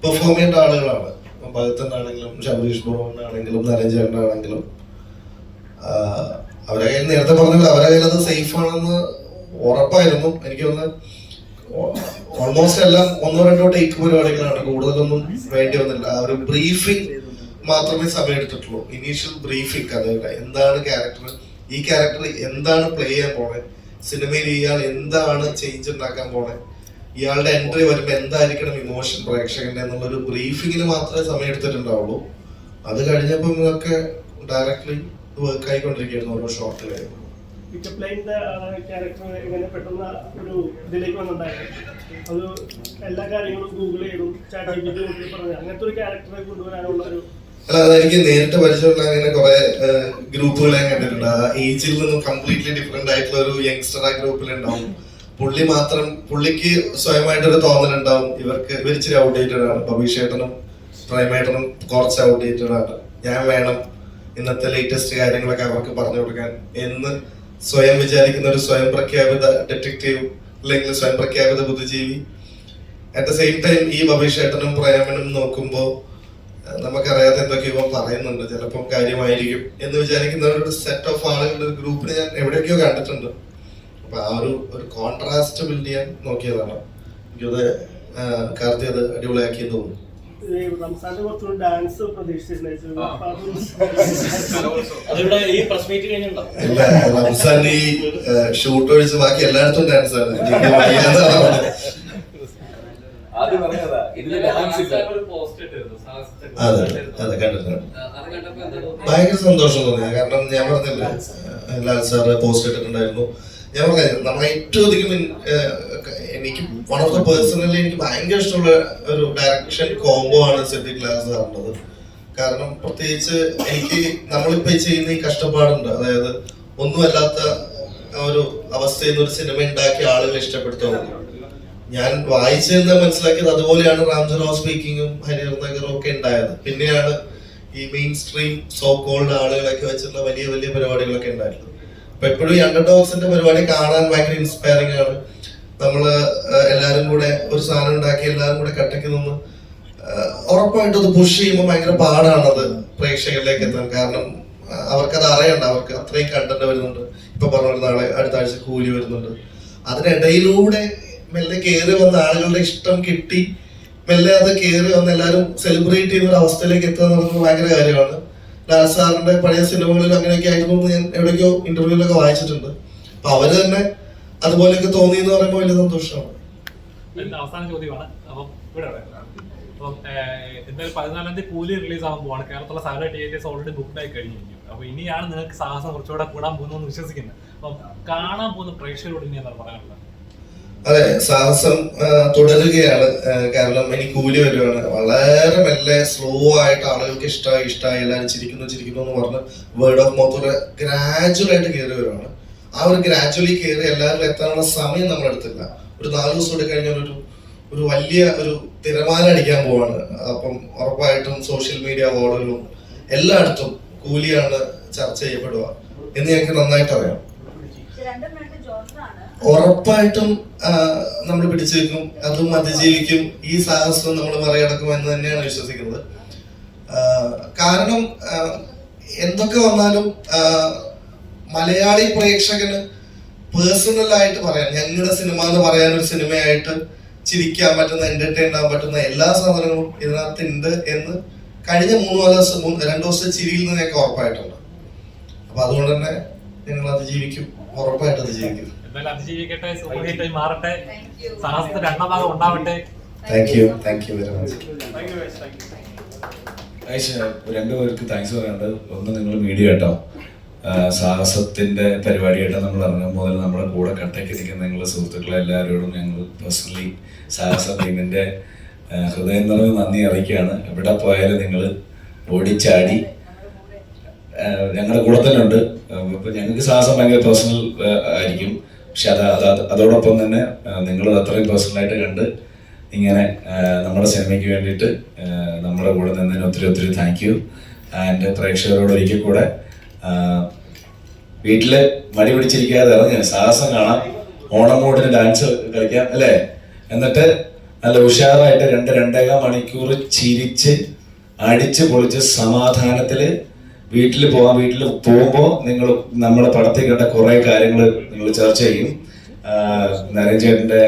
പെർഫോം ചെയ്യേണ്ട ആളുകളാണ്. ഭഗത്തനാണെങ്കിലും ശബരീഷ് ബോറോനാണെങ്കിലും നരഞ്ജനാണെങ്കിലും അവരെ കയ്യിൽ നേരത്തെ പറഞ്ഞല്ലോ, അവരെ കയ്യിൽ അത് സേഫ് ആണെന്ന് ഉറപ്പായിരുന്നു. എനിക്ക് തോന്നുന്നു ഓൾമോസ്റ്റ് എല്ലാം 1-2 ടേക്ക് പരിപാടികളാണ്, കൂടുതലൊന്നും വേണ്ടി വന്നില്ല. ആ ഒരു ബ്രീഫിംഗ് മാത്രമേ സമയം എടുത്തിട്ടുള്ളൂ. ഇനീഷ്യൽ ബ്രീഫിംഗ്, കഥയുടെ എന്താണ് ക്യാരക്ടർ, ഈ ക്യാരക്ടർ എന്താണ് പ്ലേ ചെയ്യാൻ പോണേ, സിനിമയിൽ ഇയാൾ എന്താണ് ചേഞ്ച് ഉണ്ടാക്കാൻ പോണേ, ഇയാളുടെ എൻട്രി വരുമ്പോൾ എന്തായിരിക്കണം ഇമോഷൻ പ്രേക്ഷകന്റെ എന്നുള്ളൊരു ബ്രീഫിങ്ങിന് മാത്രമേ സമയം എടുത്തിട്ടുണ്ടാവുള്ളൂ. അത് കഴിഞ്ഞപ്പോൾ ഇതൊക്കെ ഡയറക്ട്ലി വർക്ക് ആയിക്കൊണ്ടിരിക്കുകയായിരുന്നു ഓരോ ഷോട്ട് കഴിയുമ്പോൾ. ക്യാരക്ടർ എങ്ങനെ പെട്ടെന്ന് ഒരു ഇതിലേക്ക് വന്നിട്ടുണ്ടായിരുന്നു. അത് എല്ലാ കാര്യങ്ങളും ഗൂഗിൾ ചെയ്തും ചാറ്റ് നോക്കി പറഞ്ഞു അങ്ങനത്തെ ഒരു ക്യാരക്ടറെ കൊണ്ടുവരാനുള്ള ഒരു അല്ല, അതെനിക്ക് നേരിട്ട് പരിചയമുള്ള അങ്ങനെ കുറെ ഗ്രൂപ്പുകൾ ഞാൻ കണ്ടിട്ടുണ്ട്. ആ ഏജിൽ നിന്നും കംപ്ലീറ്റ്ലി ഡിഫറെന്റ് ആയിട്ടുള്ള ഒരു യങ്സ്റ്റർ ആ ഗ്രൂപ്പിലുണ്ടാവും. പുള്ളിക്ക് സ്വയമായിട്ടൊരു തോന്നലുണ്ടാവും ഇവർ ഇച്ചിരി ഔട്ട്ഡേറ്റഡ് ആണ്, ബബീഷേട്ടനും പ്രൈമേട്ടനും കുറച്ച് ഔട്ട്ഡേറ്റഡ് ആണ്, ഞാൻ വേണം ഇന്നത്തെ ലേറ്റസ്റ്റ് കാര്യങ്ങളൊക്കെ അവർക്ക് പറഞ്ഞു കൊടുക്കാൻ എന്ന് സ്വയം വിചാരിക്കുന്ന ഒരു സ്വയം പ്രഖ്യാപിത ഡിറ്റക്റ്റീവ് അല്ലെങ്കിൽ സ്വയം പ്രഖ്യാപിത ബുദ്ധിജീവി. അറ്റ് ദ സെയിം ടൈം ഈ ബബീഷേട്ടനും പ്രേമനും നോക്കുമ്പോൾ നമുക്കറിയാത്ത എന്തൊക്കെയോ പറയുന്നുണ്ട്, ചിലപ്പോൾ കാര്യമായിരിക്കും എന്ന് വിചാരിക്കുന്ന ഒരു സെറ്റ് ഓഫ് ആളുകളുടെ ഒരു ഗ്രൂപ്പിനെ ഞാൻ എവിടെയൊക്കെയോ കണ്ടിട്ടുണ്ട്. അപ്പൊ ആ ഒരു കോൺട്രാസ്റ്റ് ബിൽഡ് ചെയ്യാൻ നോക്കിയതാണ്. എനിക്കത് കാർത്തി അത് അടിപൊളിയാക്കിയെന്ന് തോന്നുന്നു. റംസാന്റെ കുറച്ചൊരു ഡാൻസ് റംസാൻ ഈ ഷൂട്ട് ഒഴിച്ച് ബാക്കി എല്ലായിടത്തും ഡാൻസ് ആണ്. അതെ കണ്ടിട്ടുണ്ട്. ഭയങ്കര സന്തോഷം തോന്നി. കാരണം ഞാൻ പറഞ്ഞില്ല, ലാൽ സാറ് പോസ്റ്റ് ഇട്ടിട്ടുണ്ടായിരുന്നു. ഞാൻ പറഞ്ഞ നമ്മളെ ഏറ്റവും അധികം എനിക്ക് വൺ ഓഫ് ദ പേഴ്സണലി എനിക്ക് ഭയങ്കര ഇഷ്ടമുള്ള ഒരു ഡയറക്ഷൻ കോംബോ ആണ് സിദ്ദിഖ് ലാൽ സാറിൻ്റെത്. കാരണം പ്രത്യേകിച്ച് എനിക്ക് നമ്മളിപ്പോ ചെയ്യുന്ന ഈ കഷ്ടപ്പാടുണ്ട്, അതായത് ഒന്നുമല്ലാത്ത ഒരു അവസ്ഥയിൽ നിന്ന് ഒരു സിനിമ ഉണ്ടാക്കിയ ആളുകളെ ഇഷ്ടപ്പെടുത്തുന്നത്. ഞാൻ വായിച്ചെന്ന് മനസ്സിലാക്കിയത് അതുപോലെയാണ് രാംജുറാവ് സ്പീക്കിങ്ങും ഹരിഹർ നഗറും ഒക്കെ ഉണ്ടായത്. പിന്നെയാണ് ഈ മെയിൻ സ്ട്രീം സോ കോൾഡ് ആളുകളൊക്കെ വെച്ചിട്ടുള്ള വലിയ വലിയ പരിപാടികളൊക്കെ ഉണ്ടായിട്ടുള്ളത്. അപ്പൊ എപ്പോഴും ഈ അണ്ടർഡോഗ്സിന്റെ പരിപാടി കാണാൻ ഭയങ്കര ഇൻസ്പയറിംഗ് ആണ്. നമ്മള് എല്ലാരും കൂടെ ഒരു സാധനം ഉണ്ടാക്കി എല്ലാരും കൂടെ കട്ടയ്ക്ക് നിന്ന് ഉറപ്പായിട്ടും അത് പുഷ് ചെയ്യുമ്പോൾ ഭയങ്കര പാടാണത് പ്രേക്ഷകരിലേക്ക് എത്താൻ. കാരണം അവർക്കത് അറിയണ്ട, അവർക്ക് അത്രയും കണ്ടന്റ് വരുന്നുണ്ട്. ഇപ്പൊ പറഞ്ഞ നാളെ അടുത്ത ആഴ്ച കൂലി വരുന്നുണ്ട്. അതിനിടയിലൂടെ മെല്ലെ കയറി വന്ന ആളുകളുടെ ഇഷ്ടം കിട്ടി മെല്ലെ അത് കയറി വന്ന് എല്ലാവരും സെലിബ്രേറ്റ് ചെയ്യുന്ന ഒരു അവസ്ഥയിലേക്ക് എത്തുക എന്നുള്ളത് ഭയങ്കര കാര്യമാണ്. ലാൽ സാറിന്റെ പഴയ സിനിമകളിൽ അങ്ങനെയൊക്കെ ആയിരുന്നു എന്ന് ഞാൻ എവിടെയൊക്കെയോ ഇന്റർവ്യൂലൊക്കെ വായിച്ചിട്ടുണ്ട്. അപ്പൊ അവര് തന്നെ അതുപോലെയൊക്കെ തോന്നി എന്ന് പറയുമ്പോൾ വലിയ സന്തോഷമാണ്. അവസാന ചോദ്യമാണ്. അപ്പം ഇവിടെ അപ്പം എന്തായാലും 14-ാം തീയതി കൂലി റിലീസ് ആകാൻ പോവാണ്. കേരളത്തിലെ സകല തിയേറ്റേഴ്സ് ഓൾറെഡി ബുക്ക്ഡ് ആയി കഴിഞ്ഞിരിക്കും. അപ്പൊ ഇനിയാണ് നിങ്ങൾക്ക് സാഹസം കുറച്ചുകൂടെ കൂടാൻ പോകുന്നതെന്ന് വിശ്വസിക്കുന്നത്. അപ്പം കാണാൻ പോകുന്ന പ്രേക്ഷകരോട് ഇനി എന്താണ് പറയാനുള്ളത്? അതെ, സാഹസം തുടരുകയാണ്. കാരണം ഇനി കൂലി വരുവാണ്. വളരെ മെല്ലെ സ്ലോ ആയിട്ട് ആളുകൾക്ക് ഇഷ്ടമായി എല്ലാവരും ചിരിക്കുന്നു എന്ന് പറഞ്ഞ് വേർഡ് ഓഫ് മൗത്ത് ഗ്രാജുവൽ ആയിട്ട് കയറി വരുവാണ്. ആ ഒരു ഗ്രാജുവലി കയറി എല്ലാവരും എത്താനുള്ള സമയം നമ്മളെടുത്തില്ല. ഒരു 4 ദിവസം കൂടി കഴിഞ്ഞാൽ ഒരു വലിയ ഒരു തിരമാല അടിക്കാൻ പോവാണ്. അപ്പം ഉറപ്പായിട്ടും സോഷ്യൽ മീഡിയ വോളുകളും എല്ലായിടത്തും കൂലിയാണ് ചർച്ച ചെയ്യപ്പെടുക എന്ന് ഞങ്ങൾക്ക് നന്നായിട്ട് അറിയാം. ഉറപ്പായിട്ടും നമ്മൾ പിടിച്ചു വെക്കും, അതും അതിജീവിക്കും. ഈ സാഹസം നമ്മൾ മറികടക്കും എന്ന് തന്നെയാണ് വിശ്വസിക്കുന്നത്. കാരണം എന്തൊക്കെ വന്നാലും മലയാളി പ്രേക്ഷകന് പേഴ്സണൽ ആയിട്ട് പറയാൻ, ഞങ്ങളുടെ സിനിമ എന്ന് പറയാൻ, ഒരു സിനിമയായിട്ട് ചിരിക്കാൻ പറ്റുന്ന, എന്റർടൈൻ ആകാൻ പറ്റുന്ന എല്ലാ സാധനങ്ങളും ഇതിനകത്ത് ഉണ്ട് എന്ന് കഴിഞ്ഞ 2 ദിവസത്തെ ചിരിയിൽ നിന്ന് ഞങ്ങൾക്ക് ഉറപ്പായിട്ടുണ്ട്. അപ്പൊ അതുകൊണ്ട് തന്നെ ഞങ്ങൾ അതിജീവിക്കും, ഉറപ്പായിട്ട് അതിജീവിക്കും. അതിജീവിക്കട്ടെ, സൂപ്പർ ഹിറ്റായി മാറട്ടെ, സാഹസത്തിന്റെ 2ാം ഭാഗം ഉണ്ടാവട്ടെ. Thank you very much. രണ്ടുപേർക്ക് താങ്ക്സ് പറയാനുണ്ട്. ഒന്ന്, നിങ്ങൾ മീഡിയ കേട്ടോ, സാഹസത്തിന്റെ പരിപാടിയായിട്ട് നമ്മൾ ഇറങ്ങും മുതൽ നമ്മുടെ കൂടെ കട്ടയ്ക്ക് നിൽക്കുന്ന നിങ്ങളുടെ സുഹൃത്തുക്കളെ എല്ലാവരോടും ഞങ്ങൾ പേഴ്സണലി സാഹസ ടീമിന്റെ ഹൃദയം നിറഞ്ഞ നന്ദി അറിയിക്കുകയാണ്. എവിടെ പോയാലും നിങ്ങൾ ഓടിച്ചാടി ഞങ്ങളുടെ കൂടെ തന്നെ ഉണ്ട്. ഇപ്പൊ ഞങ്ങൾക്ക് സാഹസം ഭയങ്കര പേഴ്സണൽ ആയിരിക്കും, പക്ഷെ അതോടൊപ്പം തന്നെ നിങ്ങൾ അത്രയും പേഴ്സണലായിട്ട് കണ്ട് ഇങ്ങനെ നമ്മുടെ സിനിമയ്ക്ക് വേണ്ടിയിട്ട് നമ്മുടെ കൂടെ നിന്നതിന് ഒത്തിരി താങ്ക് യു. ആൻഡ് പ്രേക്ഷകരോട് ഒരിക്കൽ കൂടെ വീട്ടില് മടി പിടിച്ചിരിക്കാതെ ഇറങ്ങി സാഹസം കാണാം, ഓണം മോഡിന് ഡാൻസ് കളിക്കാം അല്ലേ, എന്നിട്ട് നല്ല ഉഷാറായിട്ട് 2-2.5 മണിക്കൂർ ചിരിച്ച് അടിച്ച് പൊളിച്ച് സമാധാനത്തില് വീട്ടിൽ പോകുമ്പോൾ നിങ്ങൾ നമ്മുടെ പടത്തിൽ കണ്ട കുറെ കാര്യങ്ങൾ നിങ്ങൾ ചർച്ച ചെയ്യും. നരേൻ ചേട്ടന്റെ,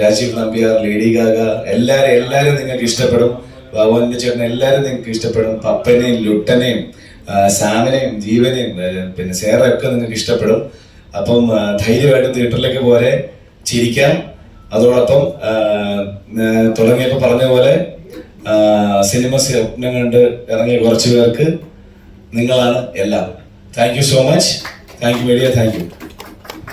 രാജീവ് നമ്പ്യാർ, ലേഡി ഗാഗ, എല്ലാരും നിങ്ങൾക്ക് ഇഷ്ടപ്പെടും. ഭഗവാന്റെ ചേട്ടൻ എല്ലാരും നിങ്ങൾക്ക് ഇഷ്ടപ്പെടും. പപ്പനെയും ലുട്ടനെയും സാമിനെയും ജീവനെയും പിന്നെ സേറയൊക്കെ നിങ്ങൾക്ക് ഇഷ്ടപ്പെടും. അപ്പം ധൈര്യമായിട്ട് തിയേറ്ററിലേക്ക് പോലെ ചിരിക്കാം. അതോടൊപ്പം തുടങ്ങിയപ്പോൾ പറഞ്ഞ പോലെ സിനിമ സ്വപ്നം കണ്ട് ഇറങ്ങിയ കുറച്ച് പേർക്ക് നിങ്ങളാണ് എല്ലാം. Thank you so much. Thank you media. Thank you.